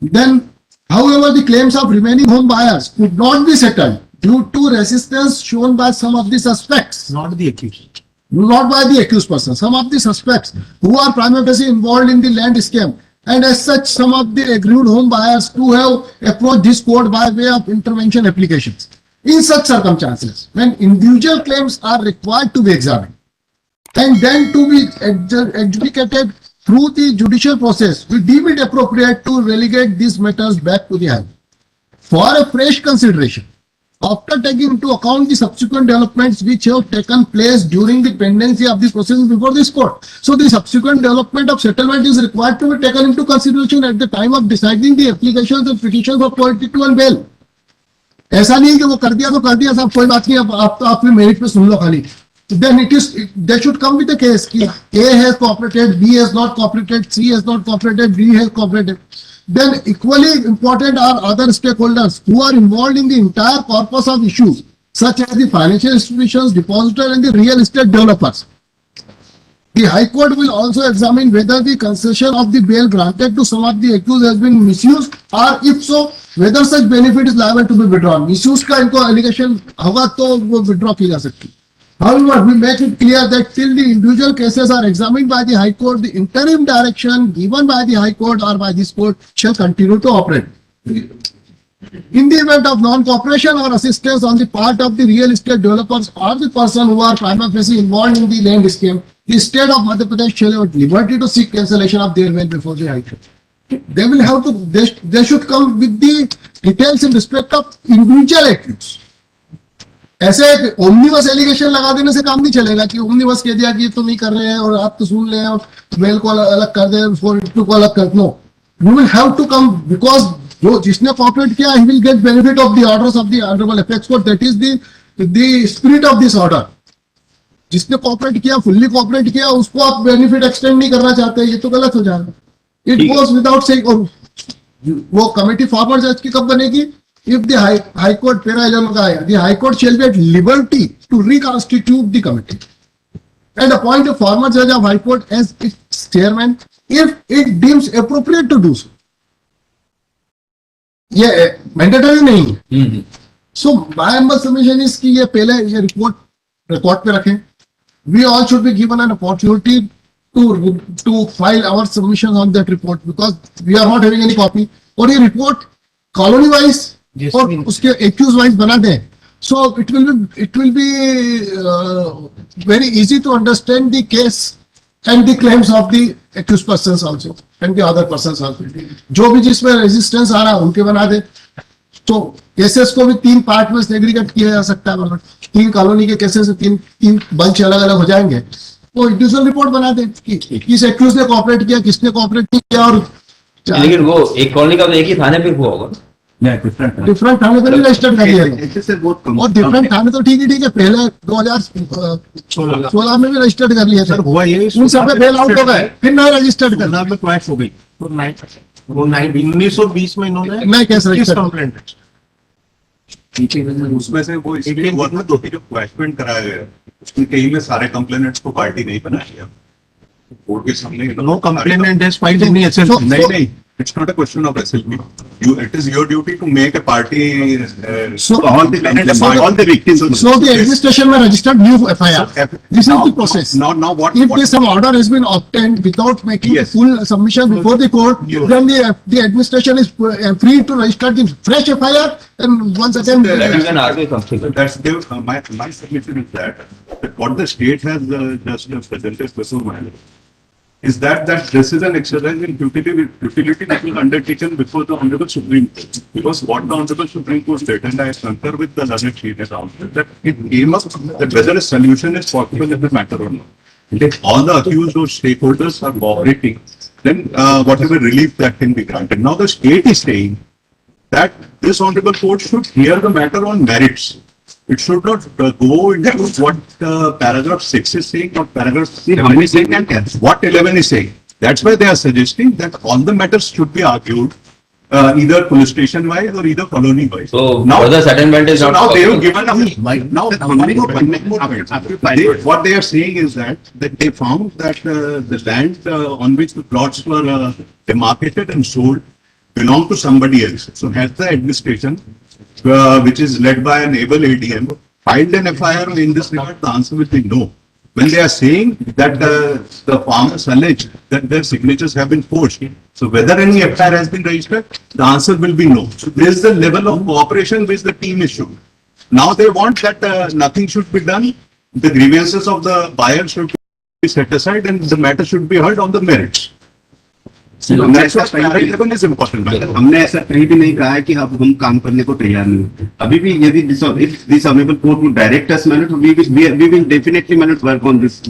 Then, however, the claims of remaining home buyers could not be settled due to resistance shown by some of the suspects. Not the accused. Not by the accused person. Some of the suspects who are prima facie involved in the land scam. And as such, some of the aggrieved home buyers who have approached this court by way of intervention applications. In such circumstances, when individual claims are required to be examined and then to be adjudicated through the judicial process, we deem it appropriate to relegate these matters back to the High Court for a fresh consideration. After taking into account the subsequent developments which have taken place during the pendency of the proceedings before this court. So the subsequent development of settlement is required to be taken into consideration at the time of deciding the applications and petitions for political bail. ऐसा नहीं कि वो कर दिया तो कर दिया साहब, कोई बात नहीं, आप मेरिट पे सुन लो खाली. Then they should come with a case कि A has cooperated, B has not cooperated, C has not cooperated, D has cooperated. Then equally important are other stakeholders who are involved in the entire corpus of issues, such as the financial institutions, depositors, and the real estate developers. The High Court will also examine whether the concession of the bail granted to some of the accused has been misused, or if so, whether such benefit is liable to be withdrawn. Misuse का इनको allegation होगा तो वो withdraw की जा सकती. However, we make it clear that till the individual cases are examined by the High Court, the interim direction given by the High Court or by this court shall continue to operate. In the event of non-cooperation or assistance on the part of the real estate developers or the person who are prima facie involved in the land scheme, the state of Madhya Pradesh shall have liberty to seek cancellation of their bail before the High Court. They will have to, they should come with the details in respect of individual accused. ऐसे omnibus allegation लगा देने से काम नहीं चलेगा कि omnibus कह दिया कि ये तो नहीं कर रहे हैं और आप तो सुन ले और मेल को अलग कर दे, को अलग कर दो. You will have to come because जो जिसने कॉपरेट किया, he will get benefit of the orders of the honorable apex court. That is the spirit of this order. जिसने कॉपरेट किया, फुल्ली कॉपरेट किया, उसको आप बेनिफिट एक्सटेंड नहीं करना चाहते, ये तो गलत हो जाएगा. It goes without saying. और वो कमेटी फॉर्मर जज की कब बनेगी? If the high court, पेरा एजम का है, the high court shall be at liberty to reconstitute the committee and appoint a former judge of high court as its chairman if it deems appropriate to do so. ये mandatory नहीं है. So my humble submission is कि ये पहले ये report पे रखें. We all should be given an opportunity to file our submissions on that report because we are not having any copy. और ये report colony wise और उसके accused wise बना दें. So it will be very easy to understand the case and the claims of the accused persons also and the other persons also. जो भी जिसमें resistance आ रहा है उनके बना दे. तो केसेस को भी 3 पार्ट में सेग्रीगेट किया जा सकता है. मतलब 3 कॉलोनी के केसेस 3 बंच अलग अलग हो जाएंगे. तो इंडिविजुअल रिपोर्ट बना दे कि किस एक्यूज ने कोऑपरेट किया, किसने कोऑपरेट नहीं किया. और लेकिन वो एक कॉलोनी का तो एक ही थाने पे हुआ होगा. डिफरेंट थाने पर भी रजिस्टर्ड कर लिया. और डिफरेंट थाने तो ठीक है, पहले 2016 में भी रजिस्टर्ड कर लिया सर. हुआ ये उन सब पे फेल आउट हो गए, फिर नए रजिस्टर्ड कर. में क्वैश हो गई. वो 1920 में इन्होंने नए केस रजिस्टर्ड. कंप्लेंट उसमें से वो इसलिए हुआ ना, जो क्वेश्चन कराया गया उसमें कहीं में सारे कंप्लेनेंट्स को पार्टी नहीं बनाया गया. कोर्ट के सामने no complainant has filed any SLP. नहीं, it's not a question of SLP. It is your duty to make a party. So all the victims. So the administration may register new FIR. This is the process. Now what? If some order has been obtained without making Yes. full submission before the court, Yes. then the administration is free to register the fresh FIR and once again. You can argue something. That's my submission is that what the state has just presented before is that this is an exercise in futility that was undertaken before the Honorable Supreme Court. Because what the Honorable Supreme Court said, and I concur with the learned senior counsel, that it came up that whether a solution is possible in the matter or not. And if all the accused or stakeholders are cooperating, then whatever relief that can be granted. Now the state is saying that this Honorable Court should hear the matter on merits. It should not go into what paragraph 6 is saying, what paragraph 11 is saying, and what 11 is saying. That's why they are suggesting that all the matters should be argued either police station wise or either colony wise. So further settlement is So not now they have possible. given now what they are saying is that they found that the land on which the plots were demarcated and sold belong to somebody else. So has the administration, which is led by an able ADM, filed an FIR in this regard? The answer will be no. When they are saying that the farmers allege that their signatures have been forged, so whether any FIR has been registered, the answer will be no. So this is the level of cooperation which the team is showing. Now they want that nothing should be done, the grievances of the buyer should be set aside and the matter should be heard on the merits. हमने ऐसा कहीं भी नहीं कहा है कि अब हम काम करने को तैयार नहीं. अभी भी यदि this honorable court would direct us, we will definitely work on this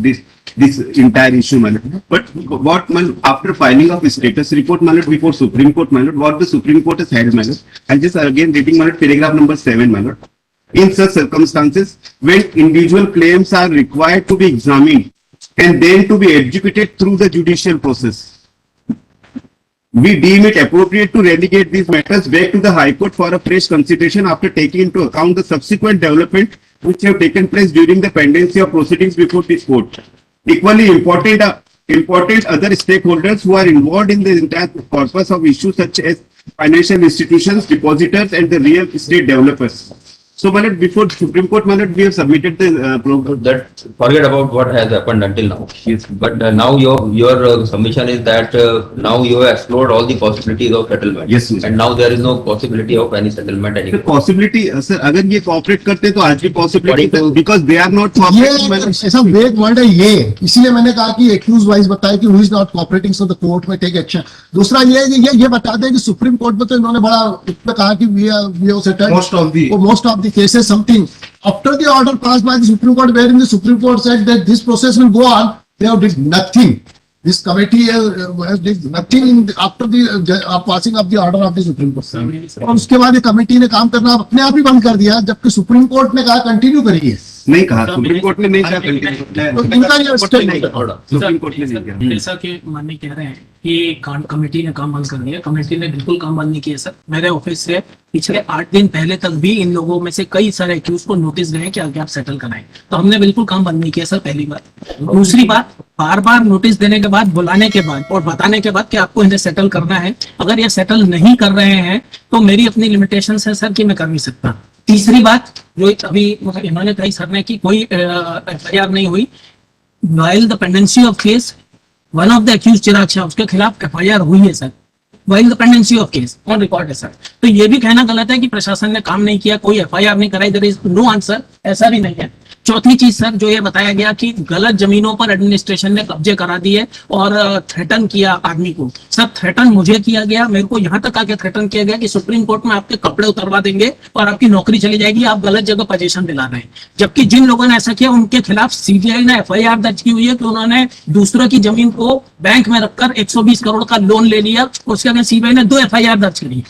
entire issue. But what after filing of status report before Supreme Court, what the Supreme Court has held, and just again reading paragraph number 7, in such circumstances when individual claims are required to be examined and then to be executed through the judicial process, we deem it appropriate to relegate these matters back to the High Court for a fresh consideration after taking into account the subsequent development which have taken place during the pendency of proceedings before this court. Equally important other stakeholders who are involved in the entire corpus of issues such as financial institutions, depositors, and the real estate developers So, Malad, before Supreme Court, Malad, we have submitted the That forget about what has happened until now. But now your submission is that now you have explored all the possibilities of settlement. Yes, sir. And now there is no possibility of any settlement the anymore. possibility, sir, अगर ये cooperate करते तो आज भी possibility According to- because they are not ये cooperating. Malad. ऐसा वेग word है ये, इसीलिए मैंने कहा कि एक्यूज वाइज बताया कि who is not cooperating so the court में टेक एक्शन। दूसरा ये बता दें कि सुप्रीम कोर्ट में तो इन्होंने बड़ा इसमें कहा कि we have settled most of the cases something after the order passed by the Supreme Court, wherein the Supreme Court said that this process will go on, they have did nothing. This committee has did nothing after the passing of the order of the Supreme Court. और उसके बाद ये committee ने काम करना अपने आप ही बंद कर दिया, जबकि सुप्रीम कोर्ट ने कहा कंटिन्यू करिए। नहीं कहा सुप्रीम कोर्ट ने नहीं कहा तो इनका ये स्टेटमेंट है। सुप्रीम कोर्ट ने नहीं किया। जैसा कि माननीय कह रहे हैं कि कमेटी ने काम बंद कर दिया, कमेटी ने बिल्कुल काम बंद नहीं किया सर। मेरे ऑफिस से पिछले 8 दिन पहले तक भी इन लोगों में से कई सारे एक्यूज को नोटिस गए कि आगे आप सेटल कराएं, तो हमने बिल्कुल काम बंद नहीं किया सर, पहली बात। दूसरी बात, बार बार नोटिस देने के बाद, बुलाने के बाद और बताने के बाद कि आपको इन्हें सेटल करना है, अगर ये सेटल नहीं कर रहे हैं तो मेरी अपनी लिमिटेशंस है सर कि मैं कर नहीं सकता। तीसरी बात जो अभी इन्होंने कही सर ने कि कोई एफआईआर नहीं हुई, while the pendency of case, one of the accused चिराग शाह, उसके खिलाफ एफआईआर हुई है sir, while the pendency of case on record है सर। तो ये भी कहना गलत है कि प्रशासन ने काम नहीं किया, कोई एफआईआर नहीं कराई, there is no answer, ऐसा भी नहीं है। चौथी चीज सर जो ये बताया गया कि गलत जमीनों पर एडमिनिस्ट्रेशन ने कब्जे करा दिए और थ्रेटन किया आदमी को। सर थ्रेटन मुझे किया गया, मेरे को यहाँ तक आके थ्रेटन किया गया कि सुप्रीम कोर्ट में आपके कपड़े उतरवा देंगे और आपकी नौकरी चली जाएगी, आप गलत जगह पोजीशन दिला रहे हैं। जबकि जिन लोगों ने ऐसा किया उनके खिलाफ सीबीआई ने एफआईआर दर्ज की हुई है कि उन्होंने दूसरों की जमीन को बैंक में रखकर 120 करोड़ का लोन ले लिया, उसके अगेंस्ट सीबीआई ने 2 एफआईआर दर्ज करी।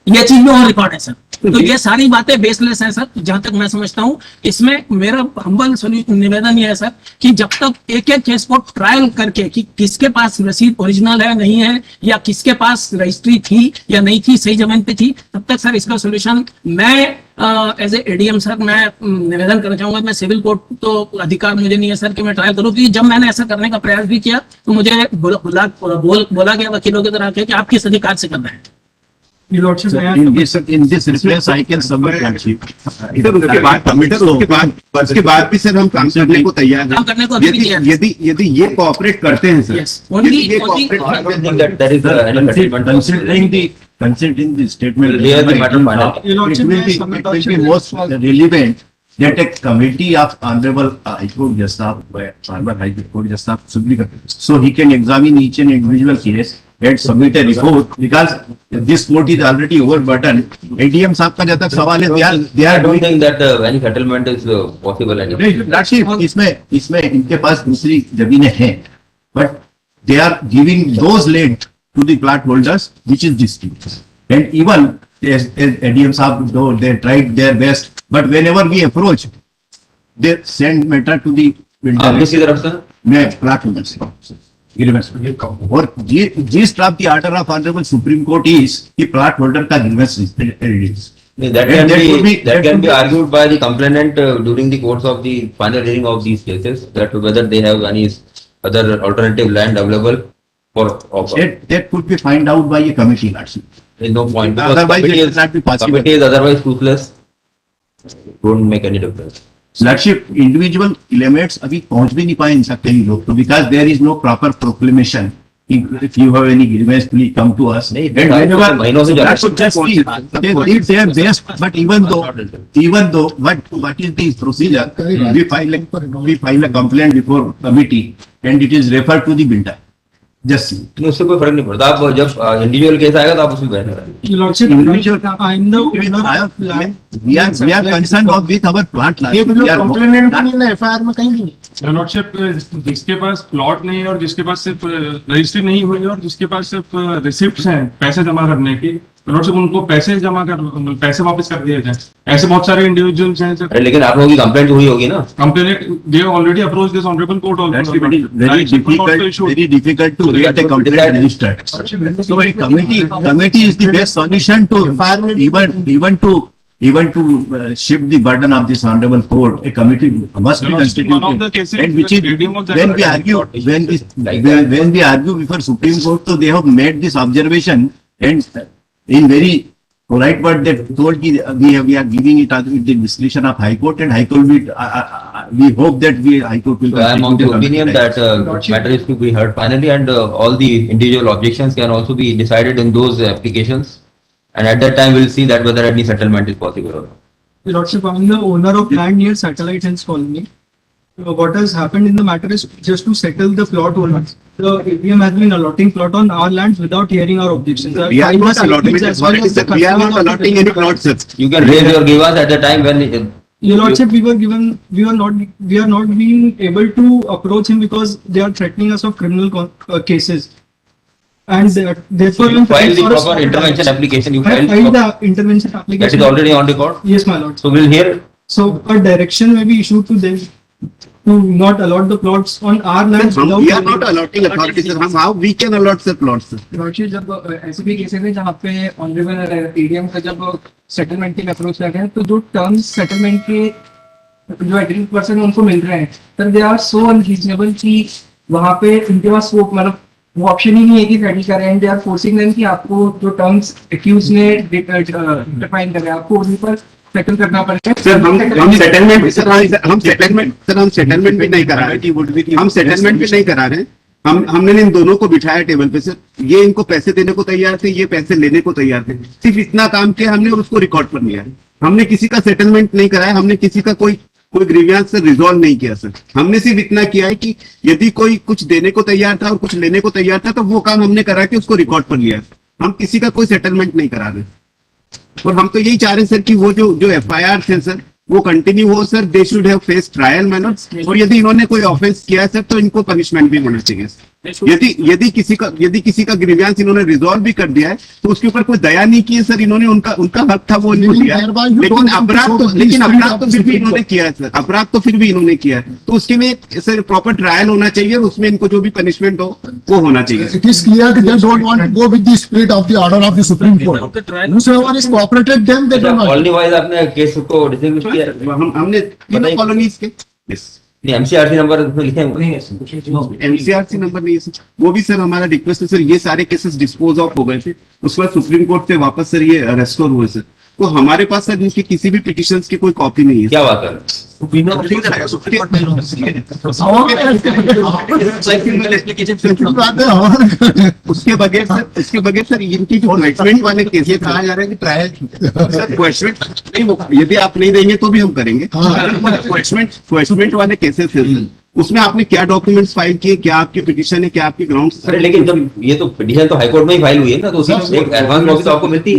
ये चीज भी ऑन रिकॉर्ड है सर। तो ये सारी बातें बेसलेस है सर, जहां तक मैं समझता हूं। इसमें मेरा हम्बल निवेदन ये है सर कि जब तक एक एक केस को ट्रायल करके कि किसके पास रसीद ओरिजिनल है नहीं है, या किसके पास रजिस्ट्री थी या नहीं थी, सही जमीन पे थी, तब तक सर इसका सोल्यूशन मैं एज ए एडीएम सर मैं निवेदन करना चाहूंगा। मैं सिविल कोर्ट तो अधिकार मुझे नहीं है सर कि मैं ट्रायल करूं, क्योंकि जब मैंने ऐसा करने का प्रयास भी किया तो मुझे बोला गया वकीलों की तरह कि आप किस अधिकार से कर रहे हैं। In this request, I can submit hardship. Sir उसके बाद भी सर हम काम करने को तैयार काम करने को हैं। अभी भी तैयार यदि ये कोऑपरेट करते हैं सर, Yes. Only- यदि ये only- cooperate- I don't think that there is any settlement. Considering the statement, Clear the matter finally. it will be most relevant that a committee of Honorable High Court Justice, Honorable High Court Justice Supreme Court, so he can examine each and individual case and submit a report, because this court is already overburdened. ADM साहब का जब तक सवाल है, they I are don't doing. think that any settlement is possible anymore. Rashid, इसमें इनके पास दूसरी जमीनें हैं, but they are giving those land to the plot holders, which is dispute. And even as ADM साहब, though they tried their best, but whenever we approach, they send matter to the builder. आप किसी तरफ से मैं plot holder से grievance में। और जिस draft the order of honourable supreme court is कि प्लॉट होल्डर का grievance is released. that And that can would be be- that that can would be be- argued by the complainant during the course of the final hearing of these cases, that whether they have any other alternative land available for offer. That could be find out by a committee, Lordship. There is no point, because Otherwise, committee it will not be possible. committee is otherwise toothless. Don't make any difference. Lordship, individual elements अभी पहुंच भी नहीं पाए इन सब कई लोग, तो because there is no proper proclamation. If you have any grievance, please come to us. नहीं, And whenever, महीनों से that should just be, they did their best, but even though, what is the procedure? We file a complaint before committee and it is referred to the builder. Just see. नहीं, उससे कोई फर्क नहीं पड़ता। आप जब इंडिविजुअल केस आएगा तो आप उसमें बैठ रहे We are concerned of with our plant. ये We are- कंप्लेनेंट नहीं है एफआईआर में कहीं भी नहीं। लॉर्डशिप, जिसके पास प्लॉट नहीं है और जिसके पास सिर्फ रजिस्ट्री नहीं हुई और जिसके पास सिर्फ रिसिप्ट हैं पैसे जमा करने की, लॉर्डशिप उनको पैसे वापस कर दिए जाए। ऐसे बहुत सारे इंडिविजुअल्स हैं अरे लेकिन आप लोगों की कंप्लेंट हुई होगी ना। Complainant they already approach this honourable court That's also. very difficult to get a complaint registered. So a committee is the best solution to even to shift the burden of this honorable court. A committee must be One of the constituted, cases, and which is the reading of that when we report. argue when we argue before Supreme Court, so they have made this observation and in very right, but they told ki we are giving it at the discretion of High Court, and High Court we hope that High Court will. So I am of the opinion that matter is to be heard finally, and all the individual objections can also be decided in those applications. And at that time, we'll see that whether any settlement is possible or not. Your Lordship, I'm the owner of land near Satellite Hills Colony. What has happened in the matter is just to settle the plot owners. The APM has been allotting plot on our lands without hearing our objections. We are not allotting As well as the we are not customers of the allotting any plots, sir. You can raise your grievance at the time when. Your Lordship, we are not being able to approach him because they are threatening us of criminal cases. And therefore, You filed the proper intervention application. You I filed filed the intervention application. that is already on record. Yes, my lord. So we'll hear. So a direction may be issued to them to not allot the plots on our lands. हम- without We are hearing- not allotting authority, sir. How we can allot sir plots, sir? Lordship जब ऐसे भी cases है जहाँ पे honourable ADM का जब settlement के लिए अप्रोच कर रहे हैं तो जो टर्म्स सेटलमेंट के जो एग्रीड पर्सन उनको मिल रहे हैं sir they are so unreasonable कि वहाँ पे उनके पास वो मतलब वो ऑप्शन ही नहीं है कि सेटल करें and they are forcing them कि आपको जो टर्म्स एक्यूज ने डिफाइन करे आपको उन्हीं पर सेटल करना पड़ेगा सर हम सेटलमेंट भी नहीं करा रहे हम सेटलमेंट भी नहीं करा रहे हमने इन दोनों को बिठाया टेबल पे सर ये इनको पैसे देने को तैयार थे ये पैसे लेने को तैयार थे सिर्फ इतना काम किया हमने और उसको रिकॉर्ड पर लिया है हमने किसी का सेटलमेंट नहीं कराया हमने किसी का कोई ग्रीवियंस से रिजॉल्व नहीं किया सर हमने सिर्फ इतना किया है कि यदि कोई कुछ देने को तैयार था और कुछ लेने को तैयार था तो वो काम हमने करा के उसको रिकॉर्ड पर लिया है हम किसी का कोई सेटलमेंट नहीं करा रहे और हम तो यही चाह रहे हैं सर कि वो जो एफआईआर थे सर वो कंटिन्यू हो sir they should have face trial manner और यदि इन्होंने कोई ऑफेंस किया है सर तो इनको पनिशमेंट भी होना चाहिए यदि किसी का ग्रीवियंस इन्होंने रिजॉल्व भी कर दिया है तो उसके ऊपर कोई दया नहीं की है सर इन्होंने उनका हक था वो इनको दिया है। लेकिन अपराध तो फिर भी इन्होंने किया है सर अपराध तो फिर भी इन्होंने किया है तो उसके लिए सर प्रॉपर ट्रायल होना चाहिए और उसमें इनको जो भी पनिशमेंट हो वो होना चाहिए। It is clear that they don't want to go with the spirit of the order of the Supreme Court. Whosoever is cooperated, them they don't want. Colony wise आपने केस को डिस्टिंग्विश किया है? हमने तीनों कॉलोनीज के नहीं MCRC number उसमें लिखे हैं एमसीआरसी नंबर नहीं है सर वो भी सर हमारा रिक्वेस्ट है सर ये सारे केसेस डिस्पोज ऑफ हो गए थे उसके बाद सुप्रीम कोर्ट से वापस सर ये रेस्टोर हुए सर तो हमारे पास सर इनकी किसी भी पिटिशंस की कोई कॉपी नहीं है क्या बात है उसके बगैर सर इनकी जो क्वेश्चन वाले केसेस कहा जा रहा है कि ट्रायल सर क्वेश्चन नहीं यदि आप नहीं देंगे तो भी हम करेंगे क्वेश्चन वाले केसेस है उसमें आपने क्या डॉक्यूमेंट्स फाइल किए क्या आपकी पिटिशन है क्या आपके ग्राउंड्स अरे लेकिन जब ये तो पिटीशन तो हाईकोर्ट में ही फाइल हुई है ना तो उसकी एक एडवांस कॉपी तो आपको मिलती है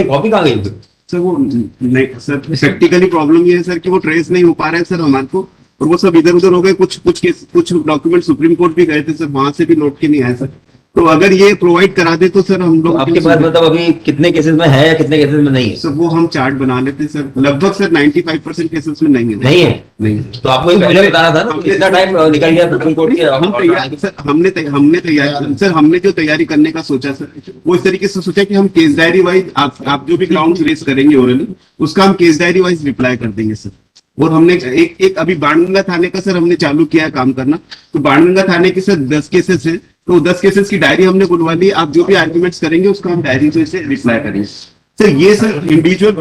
कॉपी कहाँ गई सर वो नहीं सर प्रैक्टिकली प्रॉब्लम ये है सर कि वो ट्रेस नहीं हो पा रहा है सर हमारे को और वो सब इधर उधर हो गए कुछ डॉक्यूमेंट सुप्रीम कोर्ट भी गए थे सर वहां से भी लौट के नहीं आए सर तो अगर ये प्रोवाइड करा दे तो सर हम लोग आपके पास मतलब अभी कितने केसेस में है या कितने केसेस में नहीं है? सर वो हम चार्ट बना लेते हैं सर लगभग सर 95% केसेस में नहीं है नहीं तो आपको ये पहले बताना था ना कितना टाइम निकल गया सुप्रीम कोर्ट के हम तैयार सर हमने तैयार सर हमने जो तैयारी करने का सोचा सर वो इस तरीके से सोचा कि हम केस डायरी वाइज आप जो भी ग्राउंड रेस करेंगे ओरली उसका हम केस डायरी वाइज रिप्लाई कर देंगे सर और हमने एक अभी बाणगंगा थाने का सर हमने चालू किया है काम करना तो बाणगंगा थाने के सर 10 केसेस है तो 10 केसेस की डायरी हमने बुलवा ली आप जो भी आर्ग्यूमेंट्स करेंगे उसका हम डायरी से रिप्लाई करेंगे सर ये सर इंडिविजुअल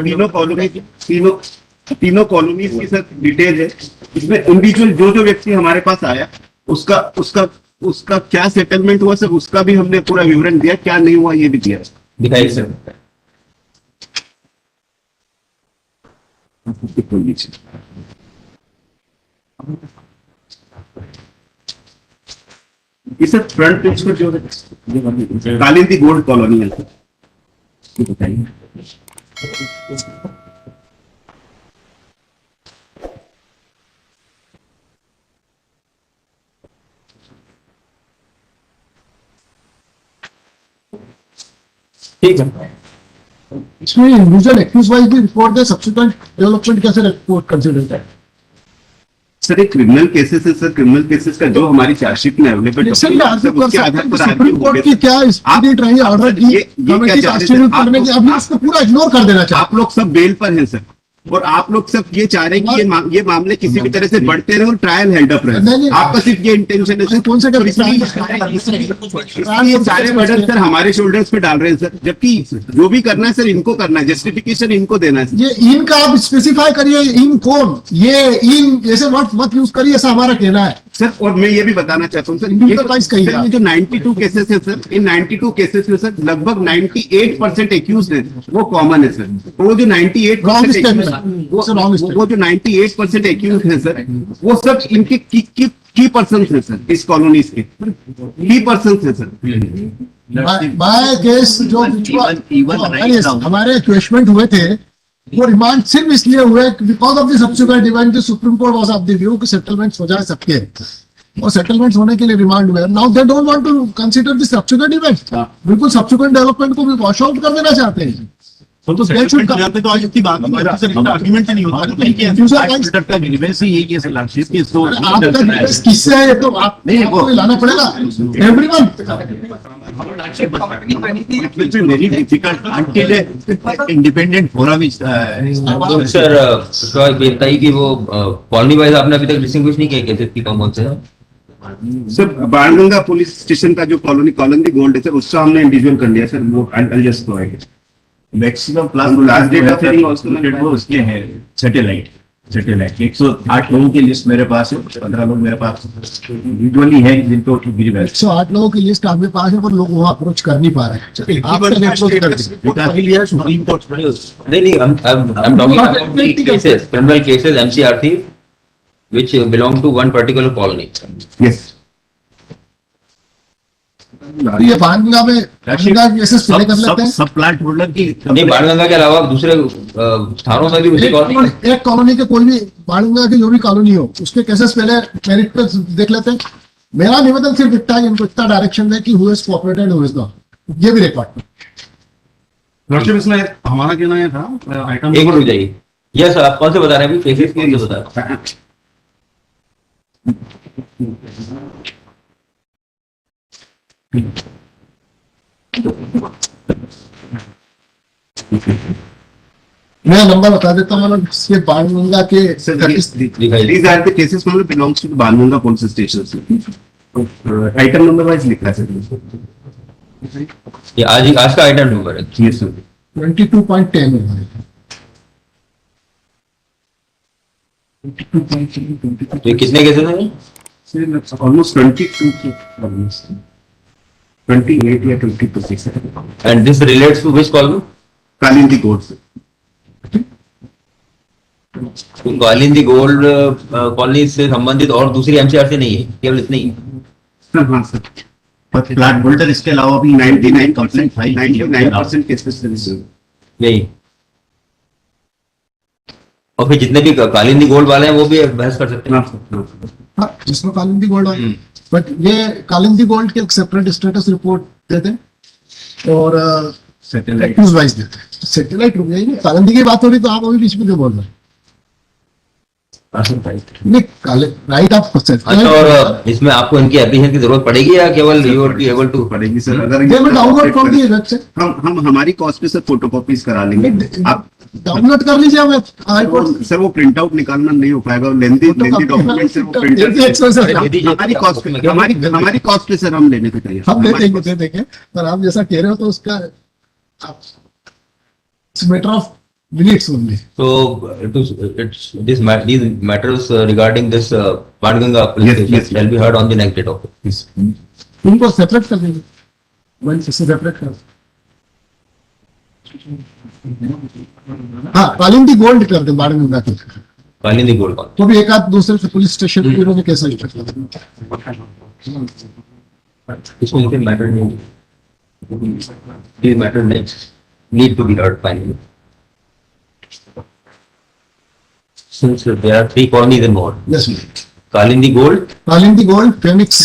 तीनों कॉलोनीज की सर डिटेल है इसमें इंडिविजुअल जो व्यक्ति हमारे पास आया उसका क्या सेटलमेंट हुआ सर उसका भी हमने पूरा विवरण दिया क्या नहीं हुआ ये भी दिया दिखाई सर ये सर फ्रंट पेज पर जो कालिंदी गोल्ड कॉलोनी है ये बताइए ठीक है इसमें इंडिविजुअल एक्यूज वाइज भी रिपोर्ट है सब्सिक्वेंट डेवलपमेंट कैसे रिपोर्ट कंसिडर है सर एक क्रिमिनल केसेस है सर क्रिमिनल केसेस का जो हमारी चार्जशीट में अवेलेबल सुप्रीम कोर्ट की क्या स्पिरिट रही ऑर्डर की कमेटी कॉन्स्टिट्यूट करने की अभी उसको पूरा इग्नोर कर देना चाहिए आप लोग सब बेल पर हैं सर और आप लोग सब ये चाह रहे हैं कि ये मामले किसी भी तरह से बढ़ते रहे और ट्रायल हेल्ड अप नहीं, रहे। नहीं। आपका सिर्फ ये इंटेंशन है सर। कौन से और इसलिए ये सारे बर्डन सर हमारे शोल्डर्स पे डाल रहे हैं सर, जबकि जो भी करना है सर इनको करना है, जस्टिफिकेशन इनको देना है। ये इन का आप स्पेसिफाई करिए, इन कौन, ये इन ऐसे वर्ड मत यूज करिए, ऐसा हमारा कहना है। सर और मैं ये भी बताना चाहता हूँ सर, Individualize कहिए सर, आप। ये जो 92 केसेस है सर, इन 92 केसेस में सर लगभग 98% एक्यूज है वो कॉमन है सर। तो वो जो 98% Wrong statement. It's a wrong statement. वो जो 98% एक्यूज है सर, वो सब इनके की पर्सन है सर, इस कॉलोनीज के की पर्सन है सर। बाय केस जो हमारे क्वेश्चन हुए थे वो रिमांड सिर्फ इसलिए हुए because of the subsequent event supreme court was of the view कि सेटलमेंट्स हो जाए सबके, और सेटलमेंट्स होने के लिए रिमांड हुए। Now they don't want to consider the subsequent event, बिल्कुल सब्सिक्वेंट डेवलपमेंट को भी वॉश आउट कर देना चाहते हैं। तो सेटलमेंट हो जाते तो आज इतनी बात आर्ग्यूमेंट ही नहीं होता का ग्रीवेंस ही यही है सर लॉर्डशिप की। तो आपका डिफेंस किससे है ये तो आप नहीं, वो- आपको लाना पड़ेगा everyone. it will be very difficult until a independent forum is तो सर उसका ये बताइए कि वो कॉलोनी वाइज आपने अभी तक डिस्टिंग्विश नहीं किया केसेस की कौन से हैं? सर बाणगंगा पुलिस स्टेशन का जो कॉलोनी गोल्ड है सर, उसका हमने इंडिविजुअल कर लिया सर। वो I just provide maximum Last date of hearing also वो उसके हैं सैटेलाइट 108 लोगों की लिस्ट मेरे पास है, 15 लोग मेरे पास यूजुअली है जिनको गिरी 108 लोगों की लिस्ट आपके पास है, पर लोग वहाँ अप्रोच कर नहीं पा रहे हैं। आप पहले approach कर दीजिए। सुप्रीम कोर्ट नहीं नहीं I'm talking about the cases, criminal cases MCRT which belong to one particular colony. Yes ये बाणगंगा में बाणगंगा केसेस पहले कर लेते हैं। सब प्लांट होल्डर की नहीं बाणगंगा के अलावा दूसरे स्थानों में भी उसी कॉलोनी एक कॉलोनी के कोई भी बाणगंगा की जो भी कॉलोनी हो उसके केसेस पहले मेरिट पे देख लेते हैं। मेरा निवेदन सिर्फ इतना है, इनको इतना डायरेक्शन है कि who is cooperated who is not, ये भी रिकॉर्ड। लॉर्डशिप इसमें हमारा कहना ये था आइटम एक मिनट रुक जाइए। यस आप कौन से बता रहे हैं अभी केसेस कौन से बता रहे हैं? मैं नंबर बता देता हूँ, मतलब इसके बाणगंगा के दिखाइए। These are the cases मतलब belongs to Banganga police station. Item number wise लिखा है सर। ये आज का आइटम नंबर है। Yes sir. 22.10 तो ये कितने केसेस हैं? ऑलमोस्ट 28 या 20%। And this relates to which colony? Kalindi court से। कालिंदी गोल्ड कॉलोनी से संबंधित और दूसरी एमसीआर से नहीं है, केवल इतनी ही। सर हाँ सर। प्लांट होल्डर इसके अलावा भी 99% कंप्लेंट फाइल 99% केसेस सर। यही। और फिर जितने भी कालिंदी गोल्ड वाले हैं वो भी बहस कर सकते हैं। हाँ, जिसमें कालिंदी गोल्ड है, बट ये कालिंदी गोल्ड के एक सेपरेट स्टेटस रिपोर्ट देते हैं और एक्यूज वाइज देते हैं। सैटेलाइट रुक जाइए, कालिंदी की बात हो रही तो आप अभी बीच में क्यों बोल रहे हैं? नहीं राइट आप अच्छा, और इसमें आपको इनकी एप्लीकेशन की जरूरत पड़ेगी या केवल you will be able to? पड़ेगी सर। अगर डाउनलोड फ्रॉम दी वेबसाइट, हम हमारी कॉस्ट पे सर फोटोकॉपीज करा लेंगे। आप डाउनलोड कर लीजिए। हमें हाई कोर्ट सर वो प्रिंट आउट निकालना नहीं हो पाएगा, लेंदी डॉक्यूमेंट से वो प्रिंट हमारी कॉस्ट पे सर हम लेने को तैयार। हम दे देंगे, पर आप जैसा कह रहे हो तो उसका matter of minutes only. So these matters regarding this Banganga police station shall be heard on the next date of it. उनको सेपरेट कर देंगे, वन से सेपरेट कर। हाँ, कालिंदी गोल्ड कर दें बाणगंगा के, कालिंदी गोल्ड कॉलोनी। तो भी एक आध दूसरे से पुलिस स्टेशन पे उन्होंने कैसा ही कर इसमें इनके मैटर नहीं, ये matter next need to be heard finally. Since there are 3 colonies involved, Yes, Kalindi Gold, Kalindi gold, Phoenix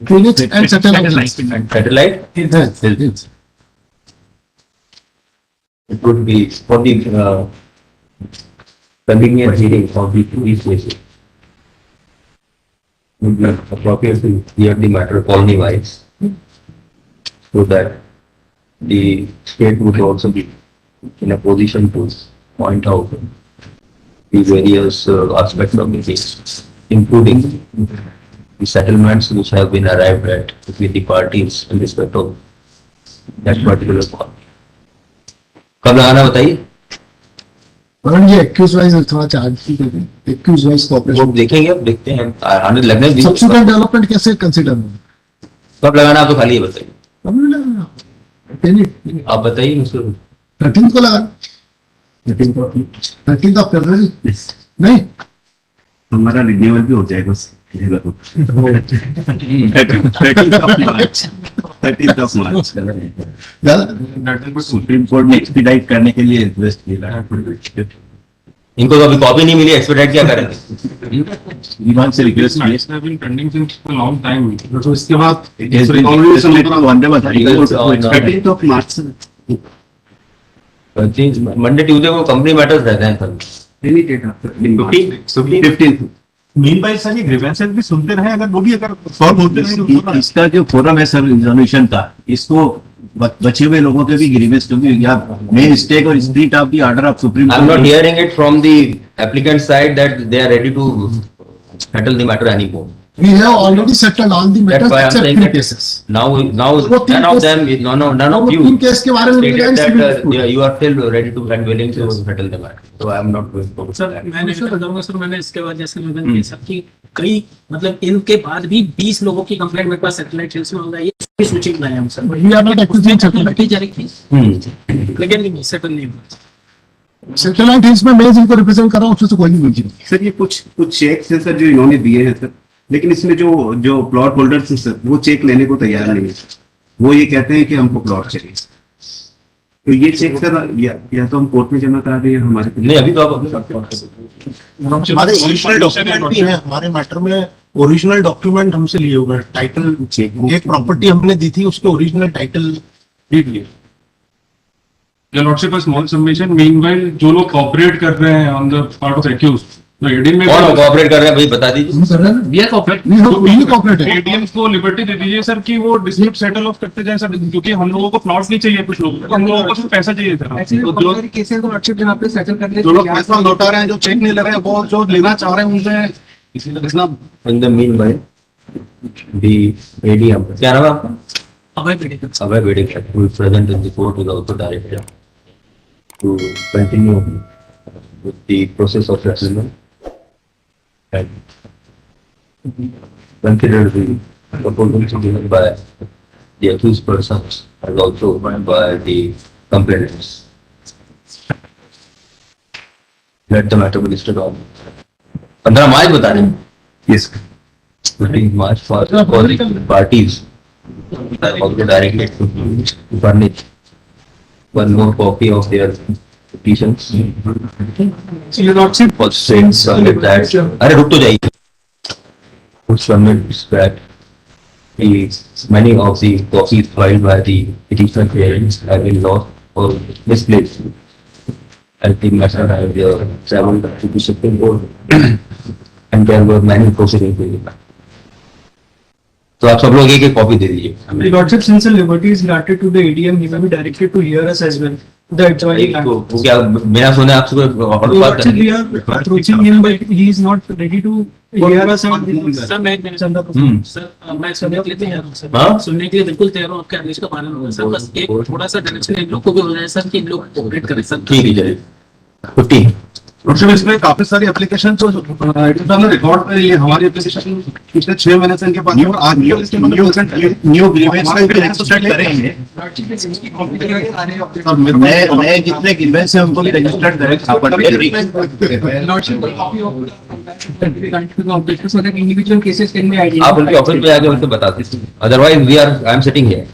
Phoenix and satellite. and Satellite. Yes. It would be for the convenience hearing of the police cases. Would be appropriate to hear the matter colony wise, so that the state would also be in a position to point out the various aspects of the case, including the settlements which have been arrived at with the parties in respect of that particular point. कब लगाना बताइए? Varun ji accused wise थोड़ा charge accused wise वो corporation देखेंगे, अब देखते हैं आने लगने दीजिए। सब्सिक्वेंट डेवलपमेंट कैसे कंसीडर होगा? कब लगाना आप तो खाली ये बताइए, थर्टीन आप बताइए मुझको। को लगा 13 ऑफ फरवरी नहीं हमारा रिन्यूअल भी हो जाएगा उस जगह को। 13th of March। ज्यादा सुप्रीम कोर्ट ने एक्सपीडाइट करने के लिए रिक्वेस्ट किया। इनको तो अभी कॉपी नहीं मिली, एक्सपेडाइट क्या करेंगे? विमान से रिक्वेस्ट किया। It's been pending since a long time. तो इसके बाद It has been requested to Honorable High Court. 13th of March Monday Tuesday को कंपनी मैटर्स रहते हैं sir. Any date after 15th। Meanwhile sir ये ग्रीवेंसेस भी सुनते रहे, अगर वो भी अगर सॉल्व होते रहे। इसका जो फोरम है सर रिजोल्यूशन का, इसको बचे हुए लोगों के भी ग्रीवेंस क्योंकि या मेन स्टेक और spirit of the order of supreme I am not hearing it from the applicant side that they are ready to settle the matter anymore. we have already settled all the That's matters why I'm except saying three that cases now वो तीन none of case- them, none of you तीन case के बारे में stated उन्होंने that कहा इसमें yeah, you are still ready to and willing to settle the matter. So I am not going to. Sir मैं निवेदन करूंगा सर, मैंने इसके बाद जैसे निवेदन किया सर कि कई मतलब इनके बाद भी 20 लोगों की कंप्लेंट मेरे पास सैटेलाइट हिल्स में हो गई है, इसकी सूची बनाए हम sir. we are not accusing settlement committee जारी की लेकिन नहीं सेटल नहीं हुआ। सेटेलाइट हिल्स में मैं जिनको रिप्रेजेंट कर रहा हूँ उसमें से कोई नहीं मिल सर ये कुछ चेक्स हैं सर जो इन्होंने दिए हैं सर, लेकिन इसमें जो प्लॉट होल्डर्स हैं सर वो चेक लेने को तैयार नहीं है। वो ये कहते हैं कि हमको प्लॉट चाहिए, तो ये चेक सर या तो हम कोर्ट में जमा करा दें हमारे। नहीं अभी तो आप हमारे ओरिजिनल डॉक्यूमेंट भी है, हमारे मैटर में ओरिजिनल डॉक्यूमेंट हमसे लिए हुए हैं, टाइटल एक प्रॉपर्टी हमने दी थी उसके ओरिजिनल टाइटल भी लिए। Your Lordship, a small submission. Meanwhile, जो लोग cooperate कर रहे हैं on the part of accused, तो ADM में कौन कोऑपरेट कर रहे हैं भाई बता दीजिए। We are cooperate we have cooperated ADM को लिबर्टी दे दीजिए सर कि वो डिस्प्यूट सेटल ऑफ करते जाए सर, क्योंकि हम लोगों को प्लॉट नहीं चाहिए, कुछ लोगों को हम लोगों को सिर्फ पैसा चाहिए सर। एक्चुअली केसेस को लॉर्डशिप जहाँ पे सेटल कर ले जो लोग पैसा लौटा रहे हैं, जो चेक नहीं ले रहे हैं, वो जो लेना चाह रहे हैं उनसे In the meanwhile, the ADM क्या नाम है आपका? अभय बेड़े Abhay Bedekar, who is present in the court, is also directed to continue with the process of settlement and consider the proposals given by the accused persons as also by the complainants. Let the matter be listed on 15 मार्च बता रहे हैं। Yes 15 March for the parties are also directed to furnish one more copy of their petitions. Your Lordship, For since that, अरे रुक तो जाइए। Which submits that the many of the copies filed by the petitioner parents have been lost or misplaced. And the matter have traveled to the Supreme Court and there were many proceedings in it. तो आप सब लोग एक copy दे दीजिए। Your Lordship, since a liberty is granted to the ADM, he may be directed to hear us as well. The adjoining land. तो वो क्या बिना सुने आपसे कोई Your और बात Lordship, we करनी? are approaching him, but he is not ready to hear us and sir मैं एक मिनट सर मैं सुनने के लिए तैयार हूँ सर, हाँ? सुनने के लिए बिल्कुल तैयार हूँ, आपके आदेश का पालन होगा सर। बस एक थोड़ा सा डायरेक्शन इन लोग को भी हो जाए सर कि इन लोग कोऑपरेट करें सर। ठीक है चलिए। 50 लॉर्डशिप, इसमें काफी सारी एप्लीकेशन तो रिकॉर्ड में ये हमारी एप्लीकेशन पिछले 6 महीने से इनके पास है और आज न्यू ग्रीवेंस तो सेट करेंगे। नए जितने ग्रीवेंस हैं उनको भी रजिस्टर्ड करें। Lordship, a copy of the objects so that individual cases can be आप identified. उनके ऑफिस पे आके उनको बता दीजिए। Otherwise we are I am sitting here.